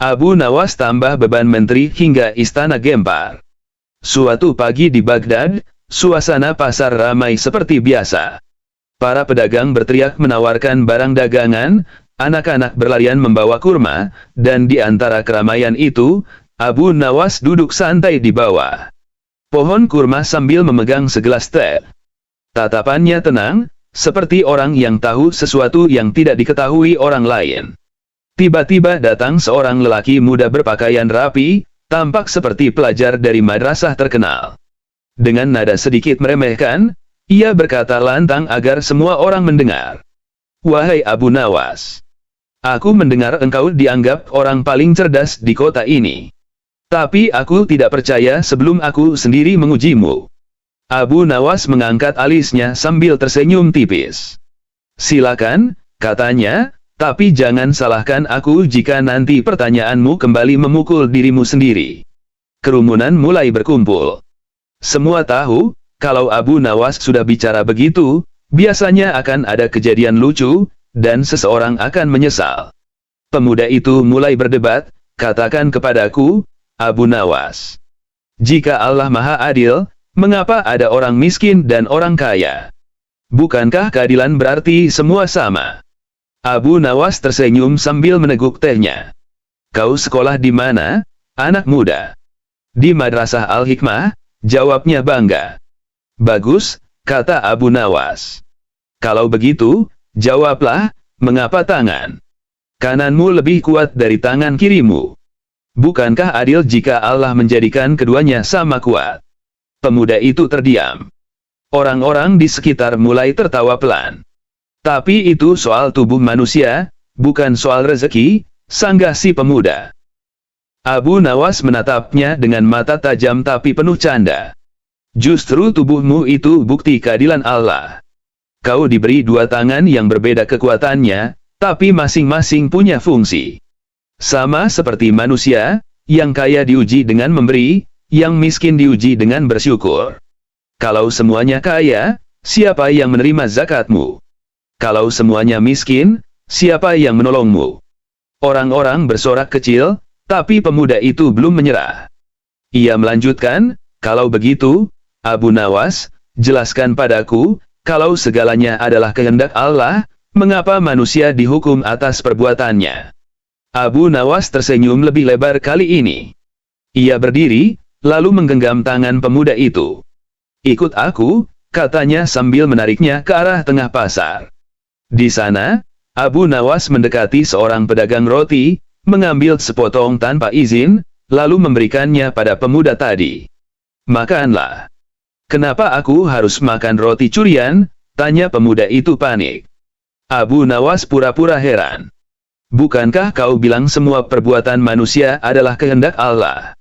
Abu Nawas tambah beban menteri hingga istana gempar. Suatu pagi di Baghdad, suasana pasar ramai seperti biasa. Para pedagang berteriak menawarkan barang dagangan, anak-anak berlarian membawa kurma, dan di antara keramaian itu, Abu Nawas duduk santai di bawah pohon kurma sambil memegang segelas teh. Tatapannya tenang, seperti orang yang tahu sesuatu yang tidak diketahui orang lain. Tiba-tiba datang seorang lelaki muda berpakaian rapi, tampak seperti pelajar dari madrasah terkenal. Dengan nada sedikit meremehkan, ia berkata lantang agar semua orang mendengar. "Wahai Abu Nawas, aku mendengar engkau dianggap orang paling cerdas di kota ini. Tapi aku tidak percaya sebelum aku sendiri mengujimu." Abu Nawas mengangkat alisnya sambil tersenyum tipis. "Silakan," katanya, "tapi jangan salahkan aku jika nanti pertanyaanmu kembali memukul dirimu sendiri." Kerumunan mulai berkumpul. Semua tahu, kalau Abu Nawas sudah bicara begitu, biasanya akan ada kejadian lucu, dan seseorang akan menyesal. Pemuda itu mulai berdebat, "Katakan kepadaku, Abu Nawas, jika Allah Maha Adil, mengapa ada orang miskin dan orang kaya? Bukankah keadilan berarti semua sama?" Abu Nawas tersenyum sambil meneguk tehnya. "Kau sekolah di mana, anak muda?" "Di Madrasah Al-Hikmah," jawabnya bangga. "Bagus," kata Abu Nawas. "Kalau begitu, jawablah, mengapa tangan kananmu lebih kuat dari tangan kirimu? Bukankah adil jika Allah menjadikan keduanya sama kuat?" Pemuda itu terdiam. Orang-orang di sekitar mulai tertawa pelan. "Tapi itu soal tubuh manusia, bukan soal rezeki," sanggah si pemuda. Abu Nawas menatapnya dengan mata tajam tapi penuh canda. "Justru tubuhmu itu bukti keadilan Allah. Kau diberi dua tangan yang berbeda kekuatannya, tapi masing-masing punya fungsi. Sama seperti manusia, yang kaya diuji dengan memberi, yang miskin diuji dengan bersyukur. Kalau semuanya kaya, siapa yang menerima zakatmu? Kalau semuanya miskin, siapa yang menolongmu?" Orang-orang bersorak kecil, tapi pemuda itu belum menyerah. Ia melanjutkan, "Kalau begitu, Abu Nawas, jelaskan padaku, kalau segalanya adalah kehendak Allah, mengapa manusia dihukum atas perbuatannya?" Abu Nawas tersenyum lebih lebar kali ini. Ia berdiri, lalu menggenggam tangan pemuda itu. "Ikut aku," katanya sambil menariknya ke arah tengah pasar. Di sana, Abu Nawas mendekati seorang pedagang roti, mengambil sepotong tanpa izin, lalu memberikannya pada pemuda tadi. "Makanlah." "Kenapa aku harus makan roti curian?" tanya pemuda itu panik. Abu Nawas pura-pura heran. "Bukankah kau bilang semua perbuatan manusia adalah kehendak Allah?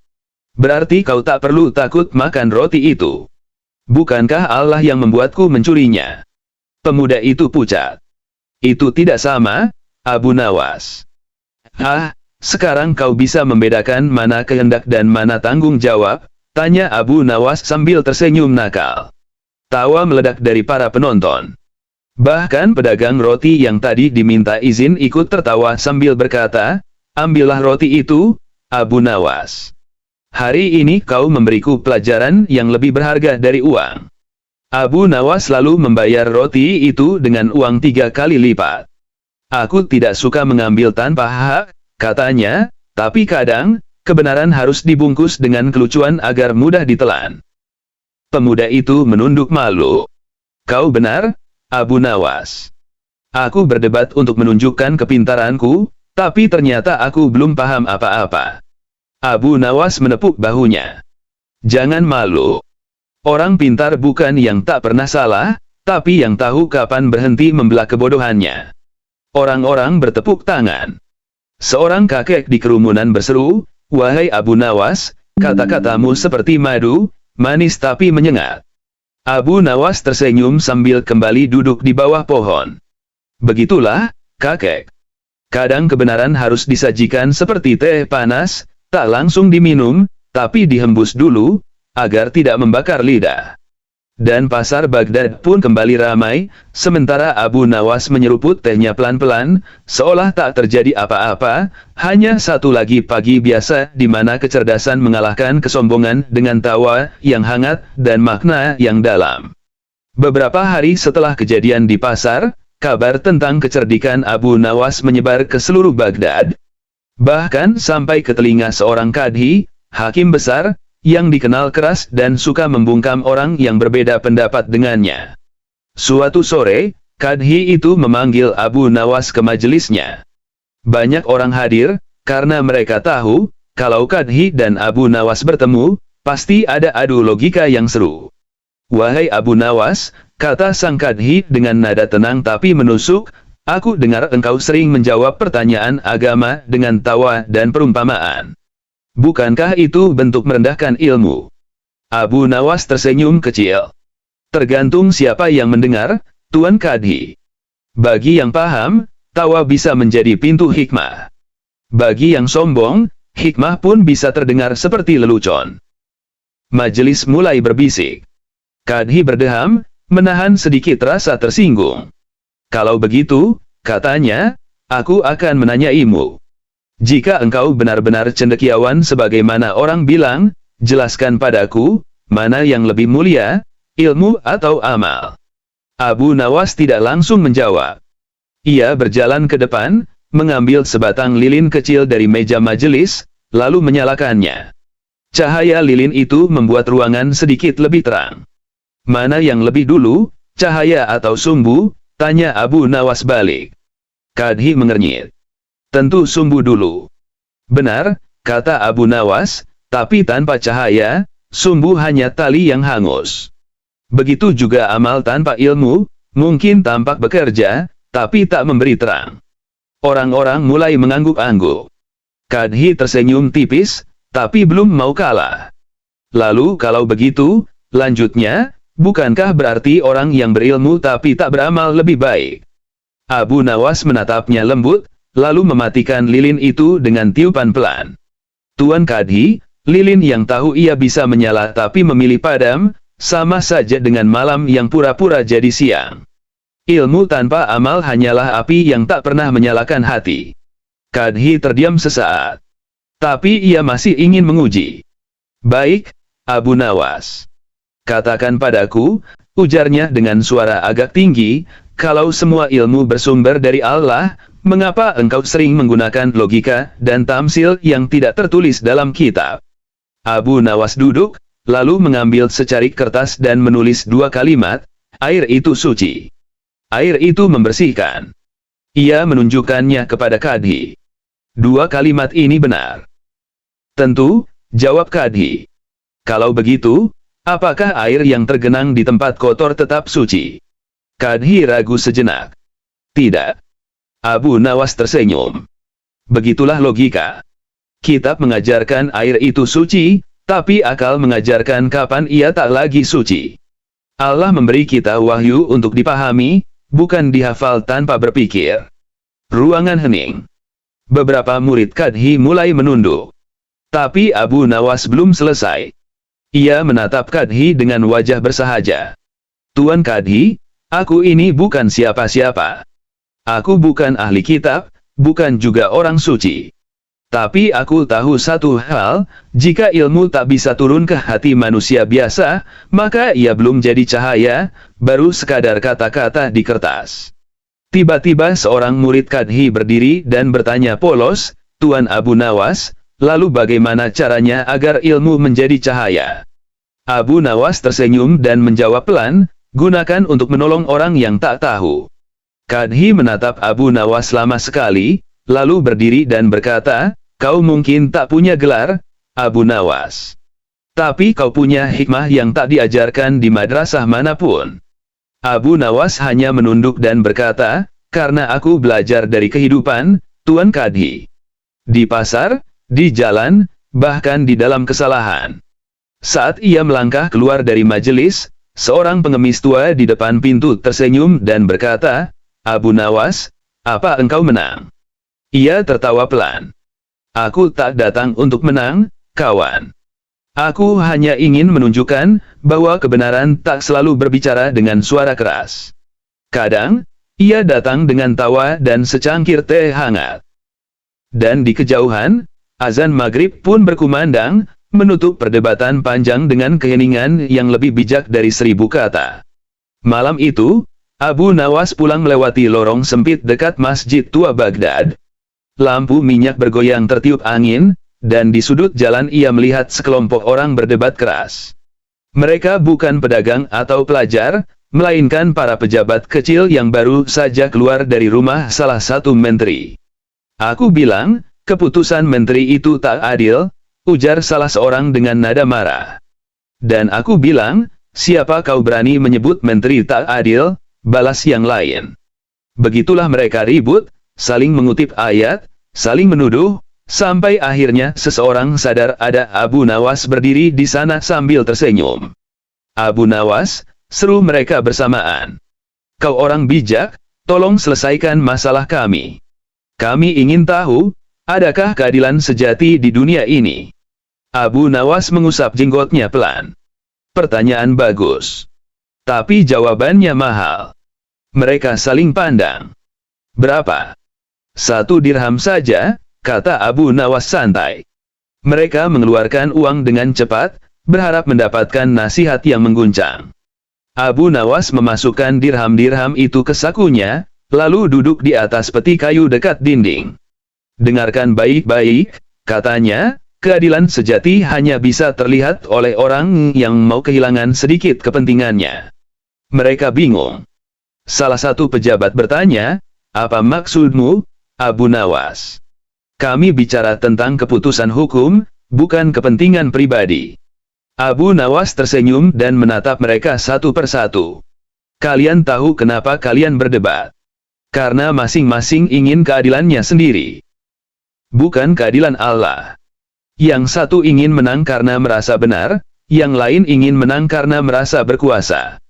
Berarti kau tak perlu takut makan roti itu. Bukankah Allah yang membuatku mencurinya?" Pemuda itu pucat. "Itu tidak sama, Abu Nawas." "Ah, sekarang kau bisa membedakan mana kehendak dan mana tanggung jawab?" tanya Abu Nawas sambil tersenyum nakal. Tawa meledak dari para penonton. Bahkan pedagang roti yang tadi diminta izin ikut tertawa sambil berkata, "Ambillah roti itu, Abu Nawas. Hari ini kau memberiku pelajaran yang lebih berharga dari uang." Abu Nawas lalu membayar roti itu dengan uang 3 kali lipat. "Aku tidak suka mengambil tanpa hak," katanya, "tapi kadang, kebenaran harus dibungkus dengan kelucuan agar mudah ditelan." Pemuda itu menunduk malu. "Kau benar, Abu Nawas. Aku berdebat untuk menunjukkan kepintaranku, tapi ternyata aku belum paham apa-apa." Abu Nawas menepuk bahunya. "Jangan malu. Orang pintar bukan yang tak pernah salah, tapi yang tahu kapan berhenti membelah kebodohannya." Orang-orang bertepuk tangan. Seorang kakek di kerumunan berseru, "Wahai Abu Nawas, kata-katamu seperti madu, manis tapi menyengat." Abu Nawas tersenyum sambil kembali duduk di bawah pohon. "Begitulah, kakek. Kadang kebenaran harus disajikan seperti teh panas, tak langsung diminum, tapi dihembus dulu, agar tidak membakar lidah." dan pasar Baghdad pun kembali ramai, sementara Abu Nawas menyeruput tehnya pelan-pelan, seolah tak terjadi apa-apa. Hanya satu lagi pagi biasa di mana kecerdasan mengalahkan kesombongan dengan tawa yang hangat dan makna yang dalam. Beberapa hari setelah kejadian di pasar, kabar tentang kecerdikan Abu Nawas menyebar ke seluruh Baghdad. Bahkan sampai ke telinga seorang kadhi, hakim besar, yang dikenal keras dan suka membungkam orang yang berbeda pendapat dengannya. Suatu sore, kadhi itu memanggil Abu Nawas ke majelisnya. Banyak orang hadir, karena mereka tahu, kalau kadhi dan Abu Nawas bertemu, pasti ada adu logika yang seru. "Wahai Abu Nawas," kata sang kadhi dengan nada tenang tapi menusuk, "aku dengar engkau sering menjawab pertanyaan agama dengan tawa dan perumpamaan. Bukankah itu bentuk merendahkan ilmu?" Abu Nawas tersenyum kecil. "Tergantung siapa yang mendengar, Tuan Kadhi. Bagi yang paham, tawa bisa menjadi pintu hikmah. Bagi yang sombong, hikmah pun bisa terdengar seperti lelucon." Majelis mulai berbisik. Kadhi berdeham, menahan sedikit rasa tersinggung. "Kalau begitu," katanya, "aku akan menanyaimu. Jika engkau benar-benar cendekiawan sebagaimana orang bilang, jelaskan padaku, mana yang lebih mulia, ilmu atau amal?" Abu Nawas tidak langsung menjawab. Ia berjalan ke depan, mengambil sebatang lilin kecil dari meja majelis, lalu menyalakannya. Cahaya lilin itu membuat ruangan sedikit lebih terang. "Mana yang lebih dulu, cahaya atau sumbu?" tanya Abu Nawas balik. Kadhi mengernyit. "Tentu sumbu dulu." "Benar," kata Abu Nawas, "tapi tanpa cahaya, sumbu hanya tali yang hangus. Begitu juga amal tanpa ilmu, mungkin tampak bekerja, tapi tak memberi terang." Orang-orang mulai mengangguk-angguk. Kadhi tersenyum tipis, tapi belum mau kalah. "Lalu kalau begitu," lanjutnya, "bukankah berarti orang yang berilmu tapi tak beramal lebih baik?" Abu Nawas menatapnya lembut, lalu mematikan lilin itu dengan tiupan pelan. "Tuan Kadhi, lilin yang tahu ia bisa menyala tapi memilih padam, sama saja dengan malam yang pura-pura jadi siang. Ilmu tanpa amal hanyalah api yang tak pernah menyalakan hati." Kadhi terdiam sesaat. Tapi ia masih ingin menguji. "Baik, Abu Nawas. Katakan padaku," ujarnya dengan suara agak tinggi, "kalau semua ilmu bersumber dari Allah, mengapa engkau sering menggunakan logika dan tamsil yang tidak tertulis dalam kitab?" Abu Nawas duduk, lalu mengambil secarik kertas dan menulis 2 kalimat, "Air itu suci. Air itu membersihkan." Ia menunjukkannya kepada Kadhi. "2 kalimat ini benar?" "Tentu," jawab Kadhi. "Kalau begitu, apakah air yang tergenang di tempat kotor tetap suci?" Kadhi ragu sejenak. "Tidak." Abu Nawas tersenyum. "Begitulah logika. Kitab mengajarkan air itu suci, tapi akal mengajarkan kapan ia tak lagi suci. Allah memberi kita wahyu untuk dipahami, bukan dihafal tanpa berpikir." Ruangan hening. Beberapa murid Kadhi mulai menunduk. Tapi Abu Nawas belum selesai. Ia menatap Kadhi dengan wajah bersahaja. "Tuan Kadhi, aku ini bukan siapa-siapa. Aku bukan ahli kitab, bukan juga orang suci. Tapi aku tahu satu hal, jika ilmu tak bisa turun ke hati manusia biasa, maka ia belum jadi cahaya, baru sekadar kata-kata di kertas." Tiba-tiba seorang murid Kadhi berdiri dan bertanya polos, "Tuan Abu Nawas, lalu bagaimana caranya agar ilmu menjadi cahaya?" Abu Nawas tersenyum dan menjawab pelan, "Gunakan untuk menolong orang yang tak tahu." Kadhi menatap Abu Nawas lama sekali, lalu berdiri dan berkata, "Kau mungkin tak punya gelar, Abu Nawas. Tapi kau punya hikmah yang tak diajarkan di madrasah manapun." Abu Nawas hanya menunduk dan berkata, "Karena aku belajar dari kehidupan, Tuan Kadhi. Di pasar, di jalan, bahkan di dalam kesalahan." Saat ia melangkah keluar dari majelis, seorang pengemis tua di depan pintu tersenyum dan berkata, "Abu Nawas, apa engkau menang?" Ia tertawa pelan. "Aku tak datang untuk menang, kawan. Aku hanya ingin menunjukkan bahwa kebenaran tak selalu berbicara dengan suara keras. Kadang, ia datang dengan tawa dan secangkir teh hangat. Dan di kejauhan, azan maghrib pun berkumandang, menutup perdebatan panjang dengan keheningan yang lebih bijak dari 1000 kata. Malam itu, Abu Nawas pulang melewati lorong sempit dekat Masjid Tua Baghdad. Lampu minyak bergoyang tertiup angin, dan di sudut jalan ia melihat sekelompok orang berdebat keras. Mereka bukan pedagang atau pelajar, melainkan para pejabat kecil yang baru saja keluar dari rumah salah satu menteri. Aku bilang, keputusan menteri itu tak adil, ujar salah seorang dengan nada marah. Dan aku bilang, siapa kau berani menyebut menteri tak adil, balas yang lain. Begitulah mereka ribut, saling mengutip ayat, saling menuduh, sampai akhirnya seseorang sadar ada Abu Nawas berdiri di sana sambil tersenyum. Abu Nawas, seru mereka bersamaan. Kau orang bijak, tolong selesaikan masalah kami. Kami ingin tahu, adakah keadilan sejati di dunia ini? Abu Nawas mengusap jenggotnya pelan. Pertanyaan bagus. Tapi jawabannya mahal. Mereka saling pandang. Berapa? 1 dirham saja, kata Abu Nawas santai. Mereka mengeluarkan uang dengan cepat, berharap mendapatkan nasihat yang mengguncang. Abu Nawas memasukkan dirham-dirham itu ke sakunya, lalu duduk di atas peti kayu dekat dinding. Dengarkan baik-baik, katanya, keadilan sejati hanya bisa terlihat oleh orang yang mau kehilangan sedikit kepentingannya. Mereka bingung. Salah satu pejabat bertanya, apa maksudmu, Abu Nawas? Kami bicara tentang keputusan hukum, bukan kepentingan pribadi. Abu Nawas tersenyum dan menatap mereka satu persatu. Kalian tahu kenapa kalian berdebat? Karena masing-masing ingin keadilannya sendiri. Bukan keadilan Allah. Yang satu ingin menang karena merasa benar, yang lain ingin menang karena merasa berkuasa.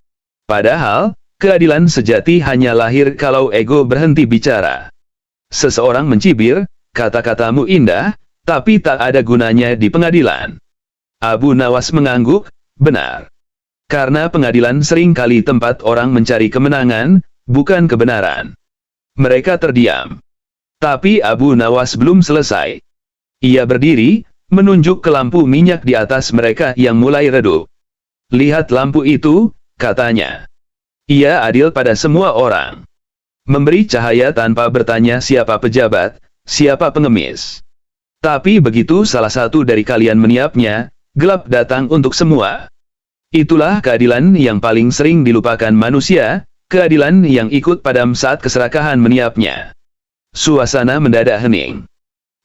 Padahal, keadilan sejati hanya lahir kalau ego berhenti bicara. Seseorang mencibir, kata-katamu indah, tapi tak ada gunanya di pengadilan. Abu Nawas mengangguk, benar. Karena pengadilan sering kali tempat orang mencari kemenangan, bukan kebenaran. Mereka terdiam. Tapi Abu Nawas belum selesai. Ia berdiri, menunjuk ke lampu minyak di atas mereka yang mulai redup. Lihat lampu itu, katanya. Ia adil pada semua orang. Memberi cahaya tanpa bertanya siapa pejabat, siapa pengemis. Tapi begitu salah satu dari kalian meniapnya, gelap datang untuk semua. Itulah keadilan yang paling sering dilupakan manusia, keadilan yang ikut padam saat keserakahan meniapnya. Suasana mendadak hening.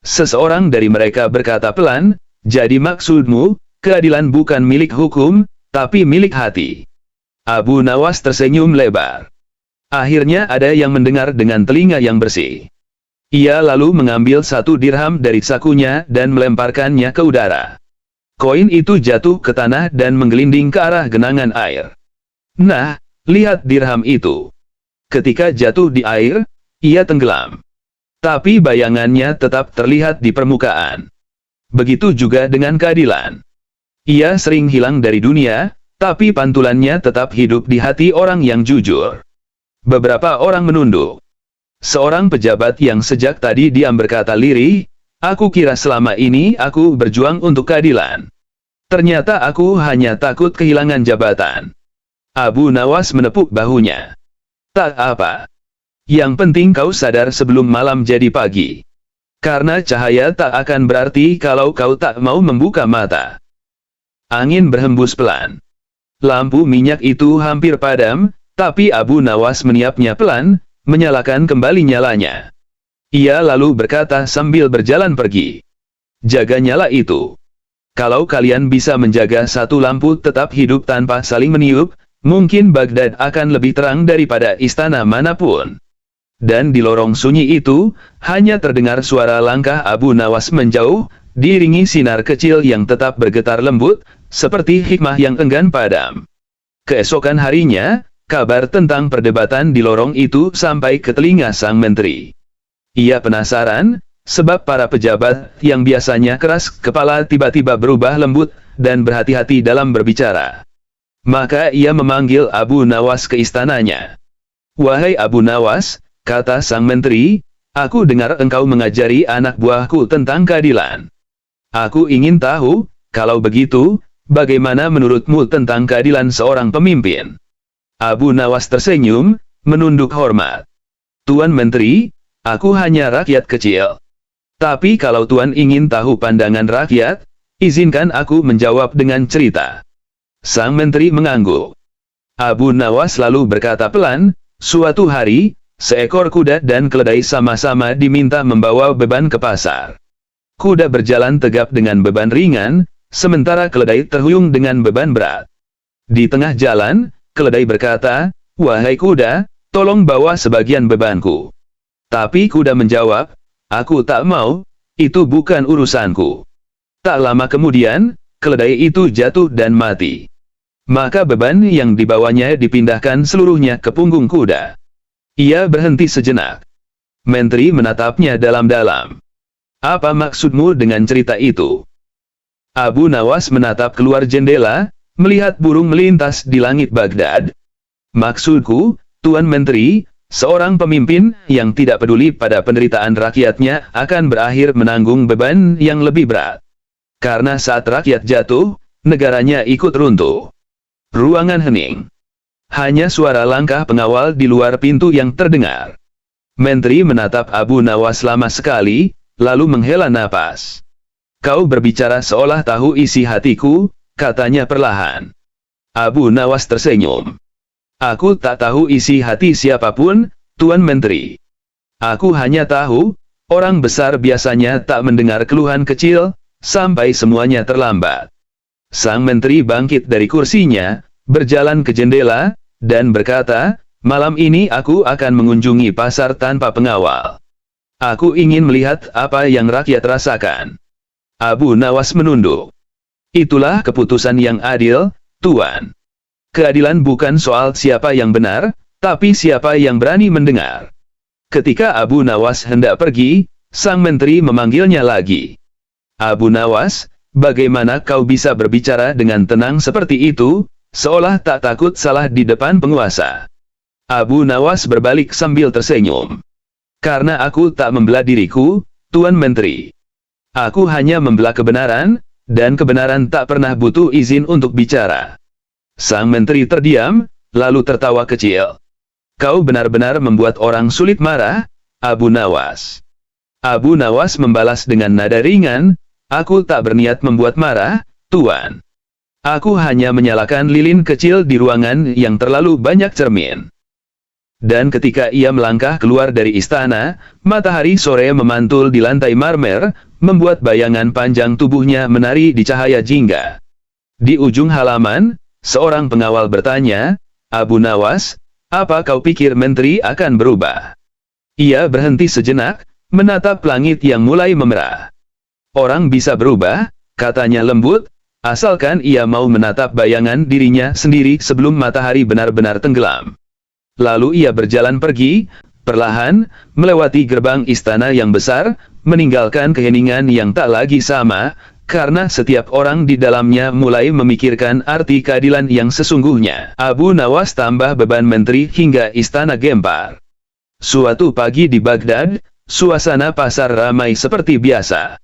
Seseorang dari mereka berkata pelan, jadi maksudmu, keadilan bukan milik hukum, tapi milik hati. Abu Nawas tersenyum lebar. Akhirnya ada yang mendengar dengan telinga yang bersih. Ia lalu mengambil 1 dirham dari sakunya dan melemparkannya ke udara. Koin itu jatuh ke tanah dan menggelinding ke arah genangan air. Nah, lihat dirham itu. Ketika jatuh di air, ia tenggelam. Tapi bayangannya tetap terlihat di permukaan. Begitu juga dengan keadilan. Ia sering hilang dari dunia, tapi pantulannya tetap hidup di hati orang yang jujur. Beberapa orang menunduk. Seorang pejabat yang sejak tadi diam berkata lirih, aku kira selama ini aku berjuang untuk keadilan. Ternyata aku hanya takut kehilangan jabatan. Abu Nawas menepuk bahunya. Tak apa. Yang penting kau sadar sebelum malam jadi pagi. Karena cahaya tak akan berarti kalau kau tak mau membuka mata. Angin berhembus pelan. Lampu minyak itu hampir padam, tapi Abu Nawas meniupnya pelan, menyalakan kembali nyalanya. Ia lalu berkata sambil berjalan pergi. Jaga nyala itu. Kalau kalian bisa menjaga satu lampu tetap hidup tanpa saling meniup, mungkin Baghdad akan lebih terang daripada istana manapun. Dan di lorong sunyi itu, hanya terdengar suara langkah Abu Nawas menjauh, diiringi sinar kecil yang tetap bergetar lembut, seperti hikmah yang enggan padam. Keesokan harinya, kabar tentang perdebatan di lorong itu sampai ke telinga sang menteri. Ia penasaran, sebab para pejabat yang biasanya keras kepala tiba-tiba berubah lembut dan berhati-hati dalam berbicara. Maka ia memanggil Abu Nawas ke istananya. "Wahai Abu Nawas," kata sang menteri, "aku dengar engkau mengajari anak buahku tentang keadilan. Aku ingin tahu, kalau begitu, bagaimana menurutmu tentang keadilan seorang pemimpin?" Abu Nawas tersenyum, menunduk hormat. "Tuan Menteri, aku hanya rakyat kecil. Tapi kalau Tuan ingin tahu pandangan rakyat, izinkan aku menjawab dengan cerita." Sang menteri mengangguk. Abu Nawas lalu berkata pelan, "Suatu hari, seekor kuda dan keledai sama-sama diminta membawa beban ke pasar. Kuda berjalan tegap dengan beban ringan, sementara keledai terhuyung dengan beban berat. Di tengah jalan, keledai berkata, 'Wahai kuda, tolong bawa sebagian bebanku.' Tapi kuda menjawab, 'Aku tak mau, itu bukan urusanku.' Tak lama kemudian, keledai itu jatuh dan mati. Maka beban yang dibawanya dipindahkan seluruhnya ke punggung kuda." Ia berhenti sejenak. Menteri menatapnya dalam-dalam. "Apa maksudmu dengan cerita itu?" Abu Nawas menatap keluar jendela, melihat burung melintas di langit Baghdad. "Maksudku, Tuan Menteri, seorang pemimpin yang tidak peduli pada penderitaan rakyatnya akan berakhir menanggung beban yang lebih berat. Karena saat rakyat jatuh, negaranya ikut runtuh." Ruangan hening. Hanya suara langkah pengawal di luar pintu yang terdengar. Menteri menatap Abu Nawas lama sekali, lalu menghela napas. "Kau berbicara seolah tahu isi hatiku," katanya perlahan. Abu Nawas tersenyum. "Aku tak tahu isi hati siapapun, Tuan Menteri. Aku hanya tahu, orang besar biasanya tak mendengar keluhan kecil, sampai semuanya terlambat." Sang menteri bangkit dari kursinya, berjalan ke jendela, dan berkata, "Malam ini aku akan mengunjungi pasar tanpa pengawal. Aku ingin melihat apa yang rakyat rasakan." Abu Nawas menunduk. "Itulah keputusan yang adil, Tuan. Keadilan bukan soal siapa yang benar, tapi siapa yang berani mendengar." Ketika Abu Nawas hendak pergi, sang menteri memanggilnya lagi. "Abu Nawas, bagaimana kau bisa berbicara dengan tenang seperti itu, seolah tak takut salah di depan penguasa?" Abu Nawas berbalik sambil tersenyum. "Karena aku tak membela diriku, Tuan Menteri. Aku hanya membela kebenaran, dan kebenaran tak pernah butuh izin untuk bicara." Sang menteri terdiam, lalu tertawa kecil. "Kau benar-benar membuat orang sulit marah, Abu Nawas." Abu Nawas membalas dengan nada ringan, "Aku tak berniat membuat marah, Tuan. Aku hanya menyalakan lilin kecil di ruangan yang terlalu banyak cermin." Dan ketika ia melangkah keluar dari istana, matahari sore memantul di lantai marmer, membuat bayangan panjang tubuhnya menari di cahaya jingga. Di ujung halaman, seorang pengawal bertanya, "Abu Nawas, apa kau pikir menteri akan berubah?" Ia berhenti sejenak, menatap langit yang mulai memerah. "Orang bisa berubah," katanya lembut, "asalkan ia mau menatap bayangan dirinya sendiri sebelum matahari benar-benar tenggelam." Lalu ia berjalan pergi, perlahan, melewati gerbang istana yang besar, meninggalkan keheningan yang tak lagi sama, karena setiap orang di dalamnya mulai memikirkan arti keadilan yang sesungguhnya. Abu Nawas tambah beban menteri hingga istana gempar. Suatu pagi di Baghdad, suasana pasar ramai seperti biasa.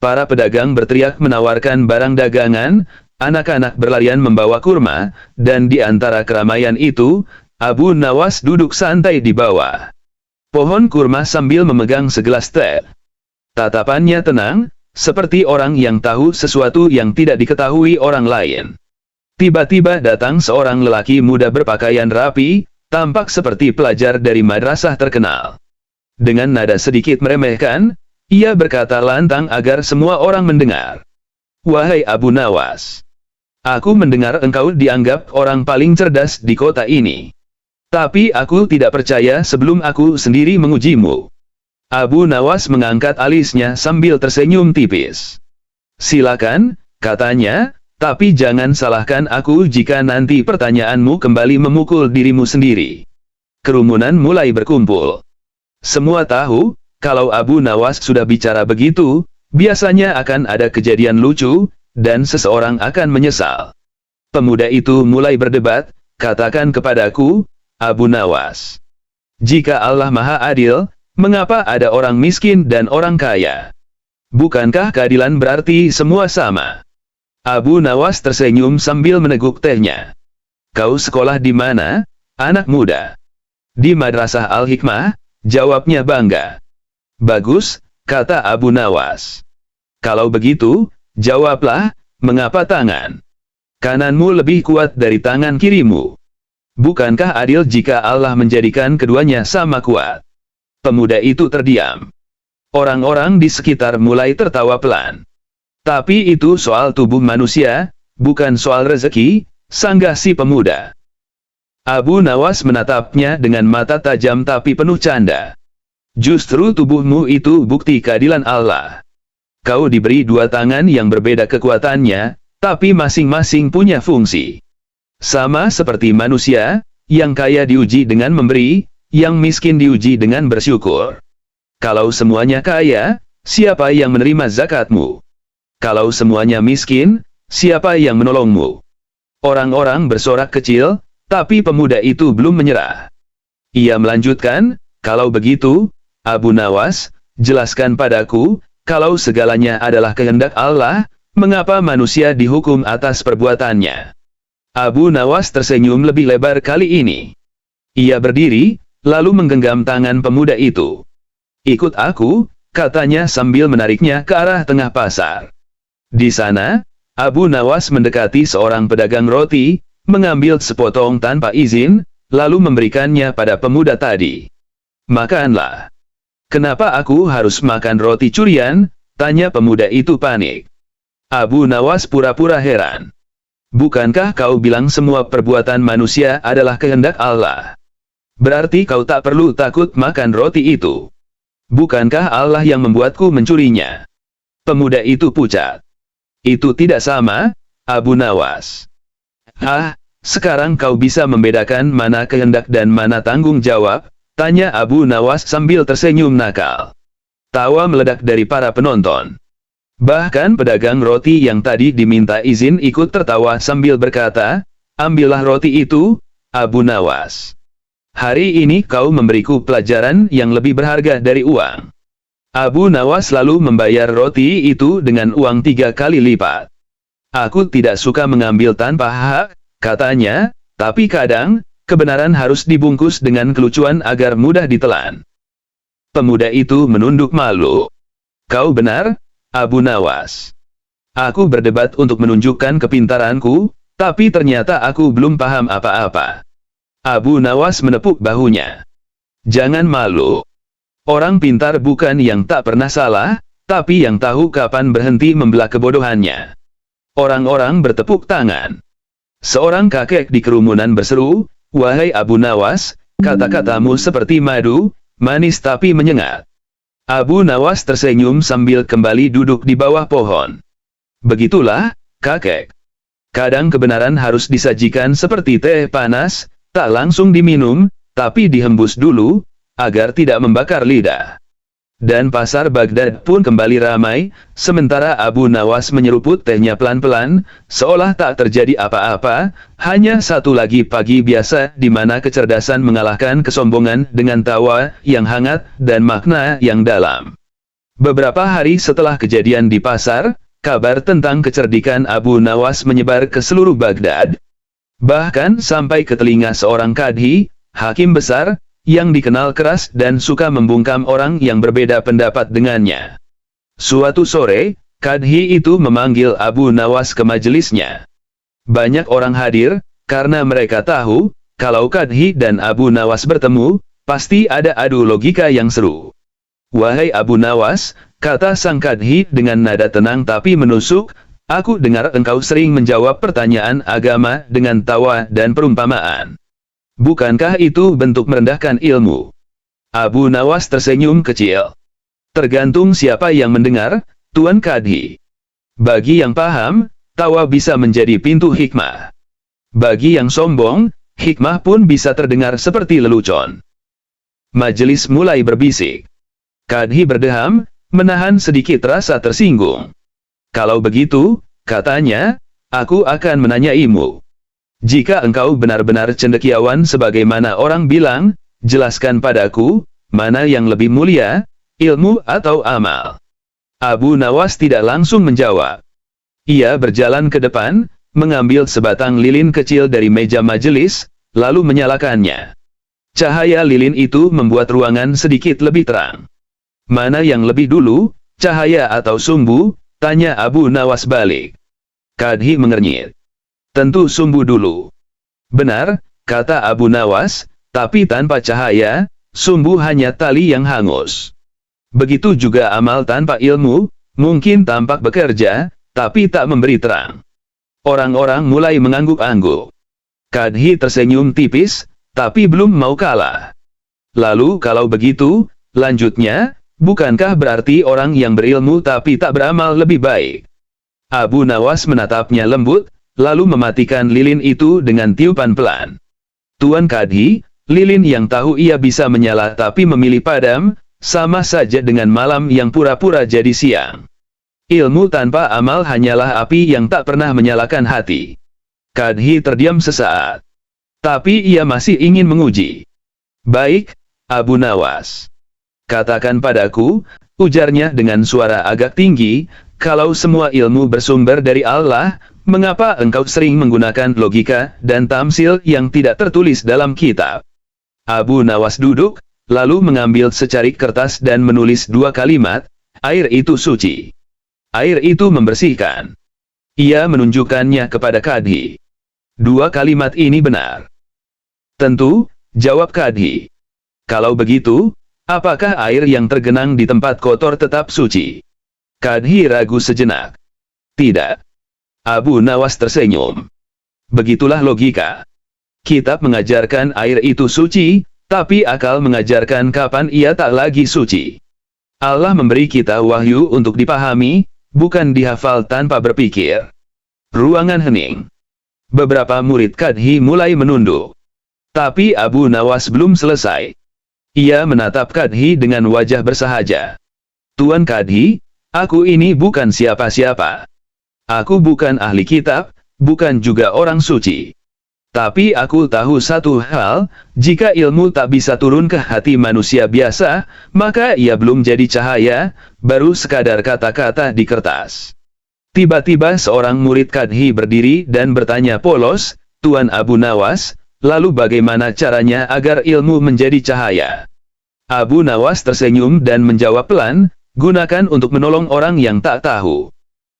Para pedagang berteriak menawarkan barang dagangan, anak-anak berlarian membawa kurma, dan di antara keramaian itu, Abu Nawas duduk santai di bawah pohon kurma sambil memegang segelas teh. Tatapannya tenang, seperti orang yang tahu sesuatu yang tidak diketahui orang lain. Tiba-tiba datang seorang lelaki muda berpakaian rapi, tampak seperti pelajar dari madrasah terkenal. Dengan nada sedikit meremehkan, ia berkata lantang agar semua orang mendengar. "Wahai Abu Nawas, aku mendengar engkau dianggap orang paling cerdas di kota ini. Tapi aku tidak percaya sebelum aku sendiri mengujimu." Abu Nawas mengangkat alisnya sambil tersenyum tipis. "Silakan," katanya, "tapi jangan salahkan aku jika nanti pertanyaanmu kembali memukul dirimu sendiri." Kerumunan mulai berkumpul. Semua tahu, kalau Abu Nawas sudah bicara begitu, biasanya akan ada kejadian lucu, dan seseorang akan menyesal. Pemuda itu mulai berdebat, katakan kepadaku, Abu Nawas. Jika Allah Maha Adil, mengapa ada orang miskin dan orang kaya? Bukankah keadilan berarti semua sama? Abu Nawas tersenyum sambil meneguk tehnya. Kau sekolah di mana, anak muda? Di Madrasah Al-Hikmah, jawabnya bangga. Bagus, kata Abu Nawas. Kalau begitu, jawablah, mengapa tangan kananmu lebih kuat dari tangan kirimu? Bukankah adil jika Allah menjadikan keduanya sama kuat? Pemuda itu terdiam. Orang-orang di sekitar mulai tertawa pelan. Tapi itu soal tubuh manusia, bukan soal rezeki, sanggah si pemuda. Abu Nawas menatapnya dengan mata tajam tapi penuh canda. Justru tubuhmu itu bukti keadilan Allah. Kau diberi dua tangan yang berbeda kekuatannya, tapi masing-masing punya fungsi. Sama seperti manusia, yang kaya diuji dengan memberi, yang miskin diuji dengan bersyukur. Kalau semuanya kaya, siapa yang menerima zakatmu? Kalau semuanya miskin, siapa yang menolongmu? Orang-orang bersorak kecil, tapi pemuda itu belum menyerah. Ia melanjutkan, kalau begitu, Abu Nawas, jelaskan padaku, kalau segalanya adalah kehendak Allah, mengapa manusia dihukum atas perbuatannya? Abu Nawas tersenyum lebih lebar kali ini. Ia berdiri, lalu menggenggam tangan pemuda itu. Ikut aku, katanya sambil menariknya ke arah tengah pasar. Di sana, Abu Nawas mendekati seorang pedagang roti, mengambil sepotong tanpa izin, lalu memberikannya pada pemuda tadi. Makanlah. Kenapa aku harus makan roti curian? Tanya pemuda itu panik. Abu Nawas pura-pura heran. Bukankah kau bilang semua perbuatan manusia adalah kehendak Allah? Berarti kau tak perlu takut makan roti itu. Bukankah Allah yang membuatku mencurinya? Pemuda itu pucat. Itu tidak sama, Abu Nawas. Sekarang kau bisa membedakan mana kehendak dan mana tanggung jawab? Tanya Abu Nawas sambil tersenyum nakal. Tawa meledak dari para penonton. Bahkan pedagang roti yang tadi diminta izin ikut tertawa sambil berkata, ambillah roti itu, Abu Nawas. Hari ini kau memberiku pelajaran yang lebih berharga dari uang. Abu Nawas lalu membayar roti itu dengan uang 3 kali lipat. Aku tidak suka mengambil tanpa hak, katanya, tapi kadang, kebenaran harus dibungkus dengan kelucuan agar mudah ditelan. Pemuda itu menunduk malu. Kau benar, Abu Nawas. Aku berdebat untuk menunjukkan kepintaranku, tapi ternyata aku belum paham apa-apa. Abu Nawas menepuk bahunya. Jangan malu. Orang pintar bukan yang tak pernah salah, tapi yang tahu kapan berhenti membelah kebodohannya. Orang-orang bertepuk tangan. Seorang kakek di kerumunan berseru, wahai Abu Nawas, kata-katamu seperti madu, manis tapi menyengat. Abu Nawas tersenyum sambil kembali duduk di bawah pohon. Begitulah, kakek. Kadang kebenaran harus disajikan seperti teh panas, tak langsung diminum, tapi dihembus dulu, agar tidak membakar lidah. Dan pasar Baghdad pun kembali ramai, sementara Abu Nawas menyeruput tehnya pelan-pelan, seolah tak terjadi apa-apa, hanya satu lagi pagi biasa di mana kecerdasan mengalahkan kesombongan dengan tawa yang hangat dan makna yang dalam. Beberapa hari setelah kejadian di pasar, kabar tentang kecerdikan Abu Nawas menyebar ke seluruh Baghdad. Bahkan sampai ke telinga seorang kadhi, hakim besar, yang dikenal keras dan suka membungkam orang yang berbeda pendapat dengannya. Suatu sore, kadhi itu memanggil Abu Nawas ke majelisnya. Banyak orang hadir, karena mereka tahu, kalau kadhi dan Abu Nawas bertemu, pasti ada adu logika yang seru. Wahai Abu Nawas, kata sang kadhi dengan nada tenang tapi menusuk, aku dengar engkau sering menjawab pertanyaan agama dengan tawa dan perumpamaan. Bukankah itu bentuk merendahkan ilmu? Abu Nawas tersenyum kecil. Tergantung siapa yang mendengar, Tuan Kadhi. Bagi yang paham, tawa bisa menjadi pintu hikmah. Bagi yang sombong, hikmah pun bisa terdengar seperti lelucon. Majelis mulai berbisik. Kadhi berdeham, menahan sedikit rasa tersinggung. Kalau begitu, katanya, aku akan menanyaimu. Jika engkau benar-benar cendekiawan sebagaimana orang bilang, jelaskan padaku, mana yang lebih mulia, ilmu atau amal? Abu Nawas tidak langsung menjawab. Ia berjalan ke depan, mengambil sebatang lilin kecil dari meja majelis, lalu menyalakannya. Cahaya lilin itu membuat ruangan sedikit lebih terang. Mana yang lebih dulu, cahaya atau sumbu? Tanya Abu Nawas balik. Kadhi mengernyit. Tentu sumbu dulu. Benar, kata Abu Nawas, tapi tanpa cahaya, sumbu hanya tali yang hangus. Begitu juga amal tanpa ilmu, mungkin tampak bekerja, tapi tak memberi terang. Orang-orang mulai mengangguk-angguk. Kadhi tersenyum tipis, tapi belum mau kalah. Lalu kalau begitu, lanjutnya, bukankah berarti orang yang berilmu tapi tak beramal lebih baik? Abu Nawas menatapnya lembut, lalu mematikan lilin itu dengan tiupan pelan. Tuan Kadhi, lilin yang tahu ia bisa menyala tapi memilih padam, sama saja dengan malam yang pura-pura jadi siang. Ilmu tanpa amal hanyalah api yang tak pernah menyalakan hati. Kadhi terdiam sesaat. Tapi ia masih ingin menguji. Baik, Abu Nawas. Katakan padaku, ujarnya dengan suara agak tinggi, kalau semua ilmu bersumber dari Allah, mengapa engkau sering menggunakan logika dan tamsil yang tidak tertulis dalam kitab? Abu Nawas duduk, lalu mengambil secarik kertas dan menulis 2 kalimat, air itu suci. Air itu membersihkan. Ia menunjukkannya kepada Kadhi. 2 kalimat ini benar. Tentu, jawab Kadhi. Kalau begitu, apakah air yang tergenang di tempat kotor tetap suci? Kadhi ragu sejenak. Tidak. Abu Nawas tersenyum. Begitulah logika. Kitab mengajarkan air itu suci, tapi akal mengajarkan kapan ia tak lagi suci. Allah memberi kita wahyu untuk dipahami, bukan dihafal tanpa berpikir. Ruangan hening. Beberapa murid Kadhi mulai menunduk. Tapi Abu Nawas belum selesai. Ia menatap Kadhi dengan wajah bersahaja. Tuan Kadhi, aku ini bukan siapa-siapa. Aku bukan ahli kitab, bukan juga orang suci. Tapi aku tahu satu hal, jika ilmu tak bisa turun ke hati manusia biasa, maka ia belum jadi cahaya, baru sekadar kata-kata di kertas. Tiba-tiba seorang murid Kadhi berdiri dan bertanya polos, Tuan Abu Nawas, lalu bagaimana caranya agar ilmu menjadi cahaya? Abu Nawas tersenyum dan menjawab pelan, gunakan untuk menolong orang yang tak tahu.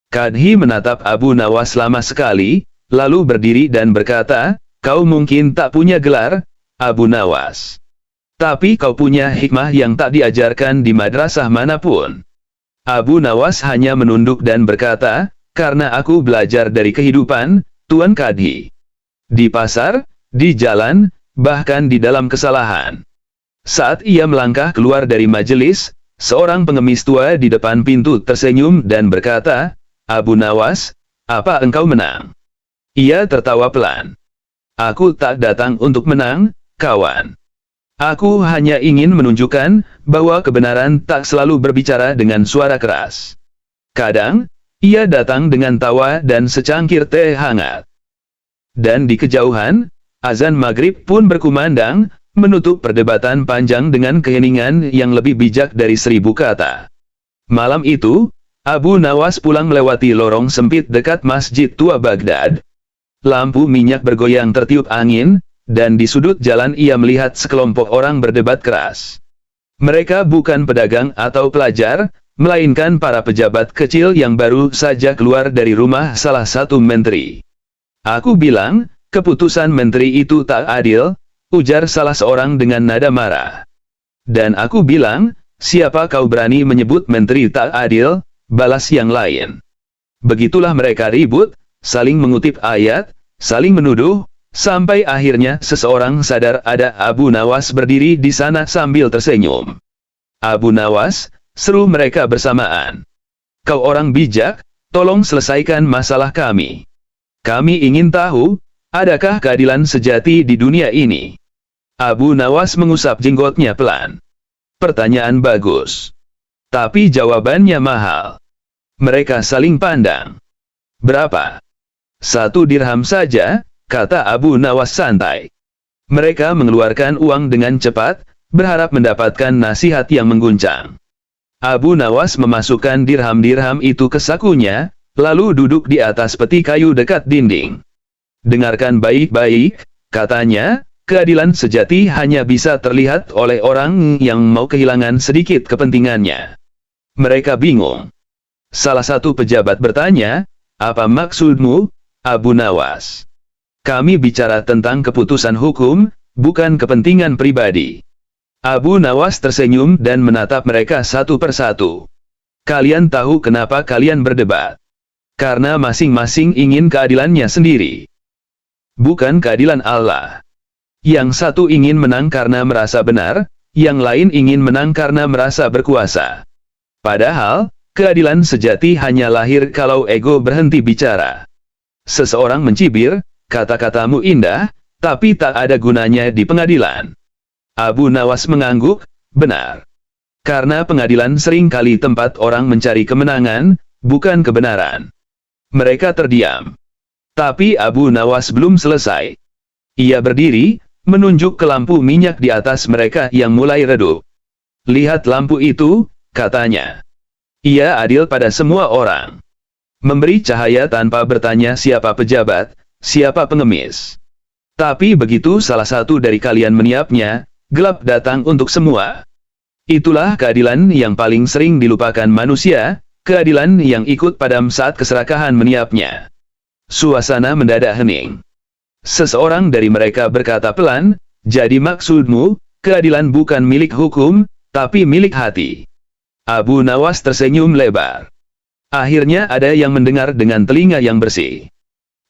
Kadhi menatap Abu Nawas lama sekali, lalu berdiri dan berkata, kau mungkin tak punya gelar, Abu Nawas. Tapi kau punya hikmah yang tak diajarkan di madrasah manapun. Abu Nawas hanya menunduk dan berkata, karena aku belajar dari kehidupan, Tuan Kadhi. Di pasar, di jalan, bahkan di dalam kesalahan. Saat ia melangkah keluar dari majelis, seorang pengemis tua di depan pintu tersenyum dan berkata, Abu Nawas, apa engkau menang? Ia tertawa pelan. Aku tak datang untuk menang, kawan. Aku hanya ingin menunjukkan bahwa kebenaran tak selalu berbicara dengan suara keras. Kadang, ia datang dengan tawa dan secangkir teh hangat. Dan di kejauhan, azan maghrib pun berkumandang, menutup perdebatan panjang dengan keheningan yang lebih bijak dari 1000 kata. Malam itu, Abu Nawas pulang melewati lorong sempit dekat Masjid Tua Baghdad. Lampu minyak bergoyang tertiup angin, dan di sudut jalan ia melihat sekelompok orang berdebat keras. Mereka bukan pedagang atau pelajar, melainkan para pejabat kecil yang baru saja keluar dari rumah salah satu menteri. Aku bilang, keputusan menteri itu tak adil, ujar salah seorang dengan nada marah. Dan aku bilang, siapa kau berani menyebut menteri tak adil, balas yang lain. Begitulah mereka ribut, saling mengutip ayat, saling menuduh, sampai akhirnya seseorang sadar ada Abu Nawas berdiri di sana sambil tersenyum. Abu Nawas, seru mereka bersamaan. Kau orang bijak, tolong selesaikan masalah kami. Kami ingin tahu, adakah keadilan sejati di dunia ini? Abu Nawas mengusap jenggotnya pelan. Pertanyaan bagus. Tapi jawabannya mahal. Mereka saling pandang. Berapa? 1 dirham saja, kata Abu Nawas santai. Mereka mengeluarkan uang dengan cepat, berharap mendapatkan nasihat yang mengguncang. Abu Nawas memasukkan dirham-dirham itu ke sakunya, lalu duduk di atas peti kayu dekat dinding. Dengarkan baik-baik, katanya, keadilan sejati hanya bisa terlihat oleh orang yang mau kehilangan sedikit kepentingannya. Mereka bingung. Salah satu pejabat bertanya, apa maksudmu, Abu Nawas? Kami bicara tentang keputusan hukum, bukan kepentingan pribadi. Abu Nawas tersenyum dan menatap mereka satu persatu. Kalian tahu kenapa kalian berdebat? Karena masing-masing ingin keadilannya sendiri. Bukan keadilan Allah. Yang satu ingin menang karena merasa benar, yang lain ingin menang karena merasa berkuasa. Padahal, keadilan sejati hanya lahir kalau ego berhenti bicara. Seseorang mencibir, kata-katamu indah, tapi tak ada gunanya di pengadilan. Abu Nawas mengangguk, benar. Karena pengadilan sering kali tempat orang mencari kemenangan, bukan kebenaran. Mereka terdiam. Tapi Abu Nawas belum selesai. Ia berdiri, menunjuk ke lampu minyak di atas mereka yang mulai redup. Lihat lampu itu, katanya. Ia adil pada semua orang. Memberi cahaya tanpa bertanya siapa pejabat, siapa pengemis. Tapi begitu salah satu dari kalian meniupnya, gelap datang untuk semua. Itulah keadilan yang paling sering dilupakan manusia, keadilan yang ikut padam saat keserakahan meniupnya. Suasana mendadak hening. Seseorang dari mereka berkata pelan, jadi maksudmu, keadilan bukan milik hukum, tapi milik hati. Abu Nawas tersenyum lebar. Akhirnya ada yang mendengar dengan telinga yang bersih.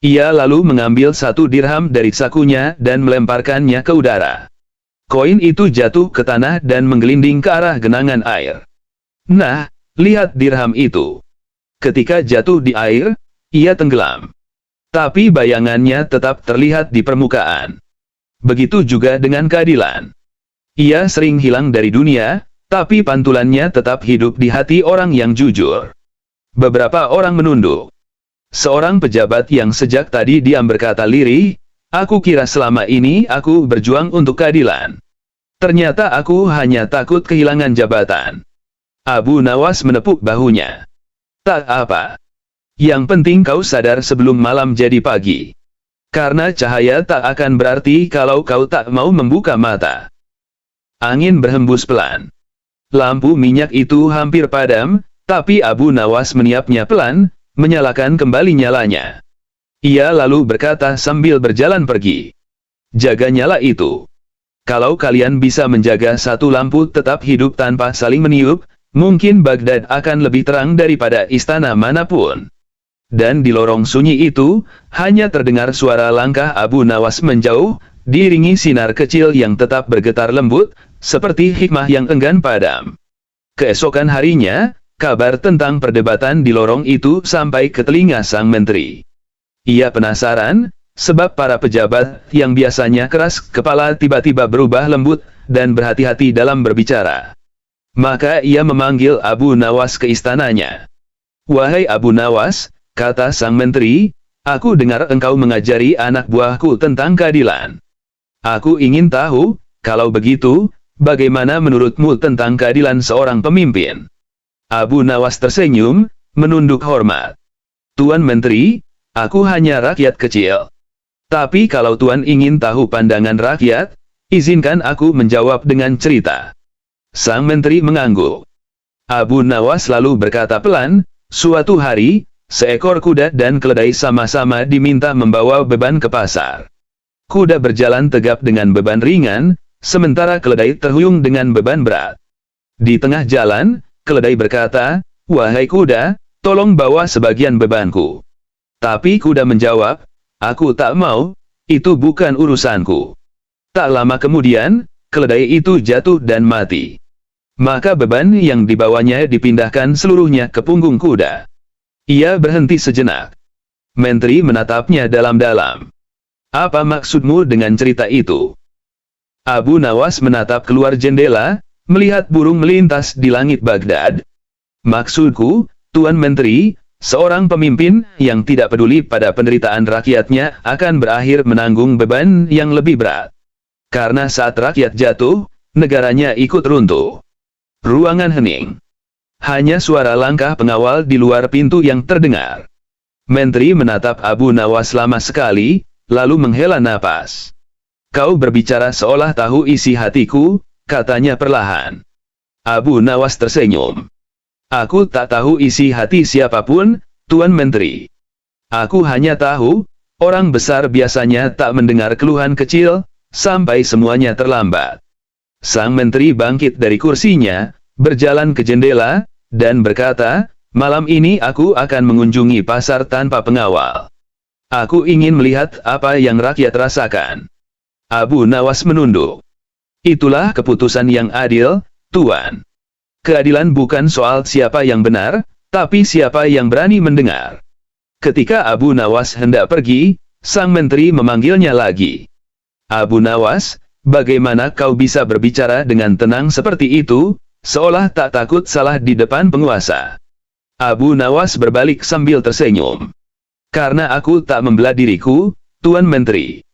Ia lalu mengambil 1 dirham dari sakunya dan melemparkannya ke udara. Koin itu jatuh ke tanah dan menggelinding ke arah genangan air. Nah, lihat dirham itu. Ketika jatuh di air, ia tenggelam. Tapi bayangannya tetap terlihat di permukaan. Begitu juga dengan keadilan. Ia sering hilang dari dunia, tapi pantulannya tetap hidup di hati orang yang jujur. Beberapa orang menunduk. Seorang pejabat yang sejak tadi diam berkata lirih, aku kira selama ini aku berjuang untuk keadilan. Ternyata aku hanya takut kehilangan jabatan. Abu Nawas menepuk bahunya. Tak apa. Yang penting kau sadar sebelum malam jadi pagi. Karena cahaya tak akan berarti kalau kau tak mau membuka mata. Angin berhembus pelan. Lampu minyak itu hampir padam, tapi Abu Nawas meniupnya pelan, menyalakan kembali nyalanya. Ia lalu berkata sambil berjalan pergi. Jaga nyala itu. Kalau kalian bisa menjaga satu lampu tetap hidup tanpa saling meniup, mungkin Baghdad akan lebih terang daripada istana manapun. Dan di lorong sunyi itu, hanya terdengar suara langkah Abu Nawas menjauh, diiringi sinar kecil yang tetap bergetar lembut, seperti hikmah yang enggan padam. Keesokan harinya, kabar tentang perdebatan di lorong itu sampai ke telinga sang menteri. Ia penasaran, sebab para pejabat yang biasanya keras kepala tiba-tiba berubah lembut, dan berhati-hati dalam berbicara. Maka ia memanggil Abu Nawas ke istananya. Wahai Abu Nawas, kata sang menteri, aku dengar engkau mengajari anak buahku tentang keadilan. Aku ingin tahu, kalau begitu, bagaimana menurutmu tentang keadilan seorang pemimpin? Abu Nawas tersenyum, menunduk hormat. Tuan Menteri, aku hanya rakyat kecil. Tapi kalau Tuan ingin tahu pandangan rakyat, izinkan aku menjawab dengan cerita. Sang Menteri mengangguk. Abu Nawas lalu berkata pelan, suatu hari, seekor kuda dan keledai sama-sama diminta membawa beban ke pasar. Kuda berjalan tegap dengan beban ringan, sementara keledai terhuyung dengan beban berat. Di tengah jalan, keledai berkata, wahai kuda, tolong bawa sebagian bebanku. Tapi kuda menjawab, aku tak mau, itu bukan urusanku. Tak lama kemudian, keledai itu jatuh dan mati. Maka beban yang dibawanya dipindahkan seluruhnya ke punggung kuda. Ia berhenti sejenak. Menteri menatapnya dalam-dalam. Apa maksudmu dengan cerita itu? Abu Nawas menatap keluar jendela, melihat burung melintas di langit Baghdad. Maksudku, Tuan Menteri, seorang pemimpin yang tidak peduli pada penderitaan rakyatnya akan berakhir menanggung beban yang lebih berat. Karena saat rakyat jatuh, negaranya ikut runtuh. Ruangan hening. Hanya suara langkah pengawal di luar pintu yang terdengar. Menteri menatap Abu Nawas lama sekali, lalu menghela napas. Kau berbicara seolah tahu isi hatiku, katanya perlahan. Abu Nawas tersenyum. Aku tak tahu isi hati siapapun, Tuan Menteri. Aku hanya tahu, orang besar biasanya tak mendengar keluhan kecil, sampai semuanya terlambat. Sang Menteri bangkit dari kursinya, berjalan ke jendela, dan berkata, malam ini aku akan mengunjungi pasar tanpa pengawal. Aku ingin melihat apa yang rakyat rasakan. Abu Nawas menunduk. Itulah keputusan yang adil, Tuan. Keadilan bukan soal siapa yang benar, tapi siapa yang berani mendengar. Ketika Abu Nawas hendak pergi, sang menteri memanggilnya lagi. Abu Nawas, bagaimana kau bisa berbicara dengan tenang seperti itu, seolah tak takut salah di depan penguasa? Abu Nawas berbalik sambil tersenyum. Karena aku tak membela diriku, Tuan Menteri.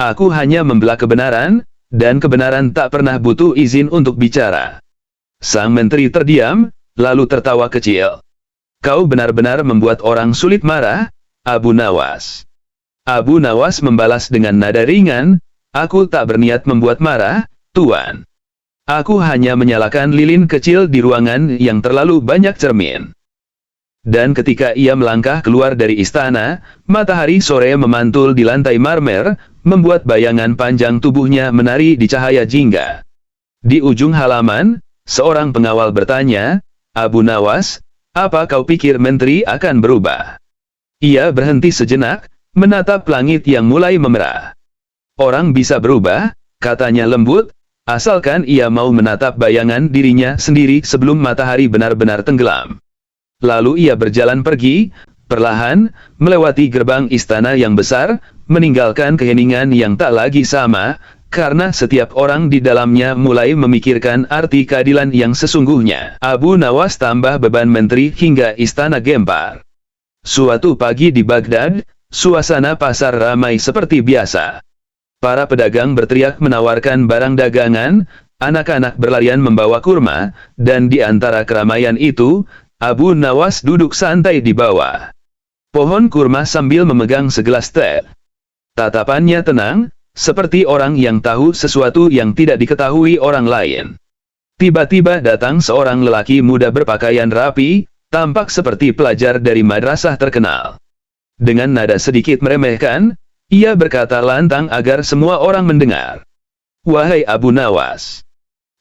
Aku hanya membela kebenaran, dan kebenaran tak pernah butuh izin untuk bicara. Sang menteri terdiam, lalu tertawa kecil. Kau benar-benar membuat orang sulit marah, Abu Nawas. Abu Nawas membalas dengan nada ringan, aku tak berniat membuat marah, Tuan. Aku hanya menyalakan lilin kecil di ruangan yang terlalu banyak cermin. Dan ketika ia melangkah keluar dari istana, matahari sore memantul di lantai marmer, membuat bayangan panjang tubuhnya menari di cahaya jingga. Di ujung halaman, seorang pengawal bertanya, Abu Nawas, apa kau pikir menteri akan berubah? Ia berhenti sejenak, menatap langit yang mulai memerah. Orang bisa berubah, katanya lembut, asalkan ia mau menatap bayangan dirinya sendiri sebelum matahari benar-benar tenggelam. Lalu ia berjalan pergi, perlahan, melewati gerbang istana yang besar, meninggalkan keheningan yang tak lagi sama, karena setiap orang di dalamnya mulai memikirkan arti keadilan yang sesungguhnya. Abu Nawas tambah beban menteri hingga istana gempar. Suatu pagi di Baghdad, suasana pasar ramai seperti biasa. Para pedagang berteriak menawarkan barang dagangan, anak-anak berlarian membawa kurma, dan di antara keramaian itu, Abu Nawas duduk santai di bawah pohon kurma sambil memegang segelas teh. Tatapannya tenang, seperti orang yang tahu sesuatu yang tidak diketahui orang lain. Tiba-tiba datang seorang lelaki muda berpakaian rapi, tampak seperti pelajar dari madrasah terkenal. Dengan nada sedikit meremehkan, ia berkata lantang agar semua orang mendengar. Wahai Abu Nawas,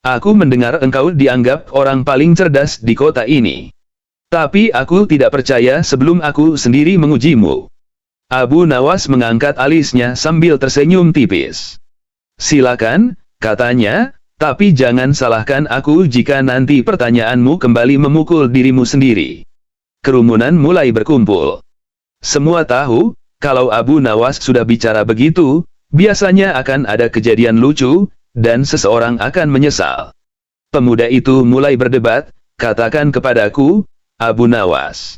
aku mendengar engkau dianggap orang paling cerdas di kota ini. Tapi aku tidak percaya sebelum aku sendiri mengujimu. Abu Nawas mengangkat alisnya sambil tersenyum tipis. Silakan, katanya, tapi jangan salahkan aku jika nanti pertanyaanmu kembali memukul dirimu sendiri. Kerumunan mulai berkumpul. Semua tahu, kalau Abu Nawas sudah bicara begitu, biasanya akan ada kejadian lucu, dan seseorang akan menyesal. Pemuda itu mulai berdebat, katakan kepadaku, Abu Nawas.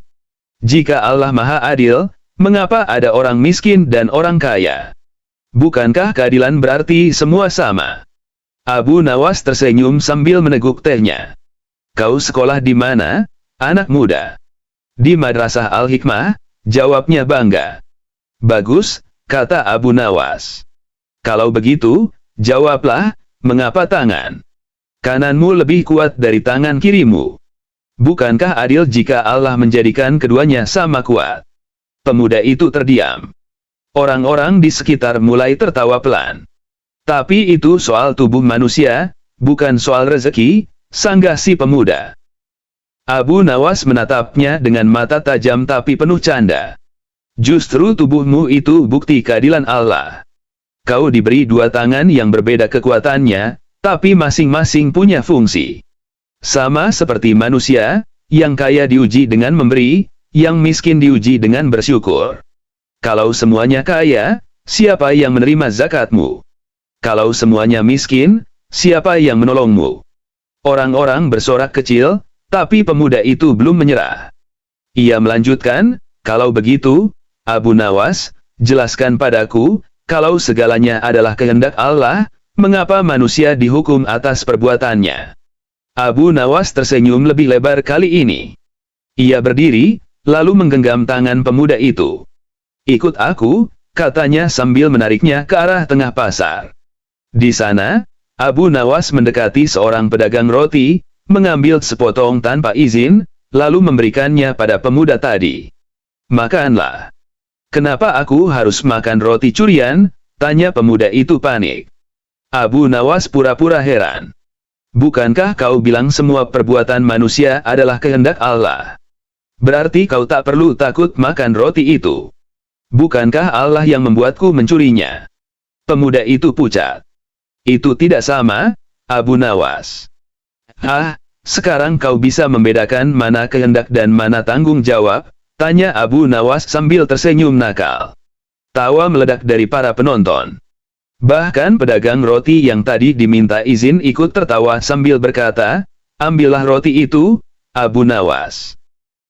Jika Allah Maha Adil, mengapa ada orang miskin dan orang kaya? Bukankah keadilan berarti semua sama? Abu Nawas tersenyum sambil meneguk tehnya. Kau sekolah di mana, anak muda? Di Madrasah Al-Hikmah, jawabnya bangga. Bagus, kata Abu Nawas. Kalau begitu, jawablah, mengapa tangan kananmu lebih kuat dari tangan kirimu? Bukankah adil jika Allah menjadikan keduanya sama kuat? Pemuda itu terdiam. Orang-orang di sekitar mulai tertawa pelan. Tapi itu soal tubuh manusia, bukan soal rezeki, sanggah si pemuda. Abu Nawas menatapnya dengan mata tajam tapi penuh canda. Justru tubuhmu itu bukti keadilan Allah. Kau diberi dua tangan yang berbeda kekuatannya, tapi masing-masing punya fungsi. Sama seperti manusia, yang kaya diuji dengan memberi, yang miskin diuji dengan bersyukur. Kalau semuanya kaya, siapa yang menerima zakatmu? Kalau semuanya miskin, siapa yang menolongmu? Orang-orang bersorak kecil, tapi pemuda itu belum menyerah. Ia melanjutkan, "Kalau begitu, Abu Nawas, jelaskan padaku, kalau segalanya adalah kehendak Allah, mengapa manusia dihukum atas perbuatannya?" Abu Nawas tersenyum lebih lebar kali ini. Ia berdiri, lalu menggenggam tangan pemuda itu. "Ikut aku," katanya sambil menariknya ke arah tengah pasar. Di sana, Abu Nawas mendekati seorang pedagang roti, mengambil sepotong tanpa izin, lalu memberikannya pada pemuda tadi. "Makanlah." "Kenapa aku harus makan roti curian?" tanya pemuda itu panik. Abu Nawas pura-pura heran. "Bukankah kau bilang semua perbuatan manusia adalah kehendak Allah? Berarti kau tak perlu takut makan roti itu. Bukankah Allah yang membuatku mencurinya?" Pemuda itu pucat. "Itu tidak sama, Abu Nawas." "Ah, sekarang kau bisa membedakan mana kehendak dan mana tanggung jawab?" tanya Abu Nawas sambil tersenyum nakal. Tawa meledak dari para penonton. Bahkan pedagang roti yang tadi diminta izin ikut tertawa sambil berkata, "Ambillah roti itu, Abu Nawas.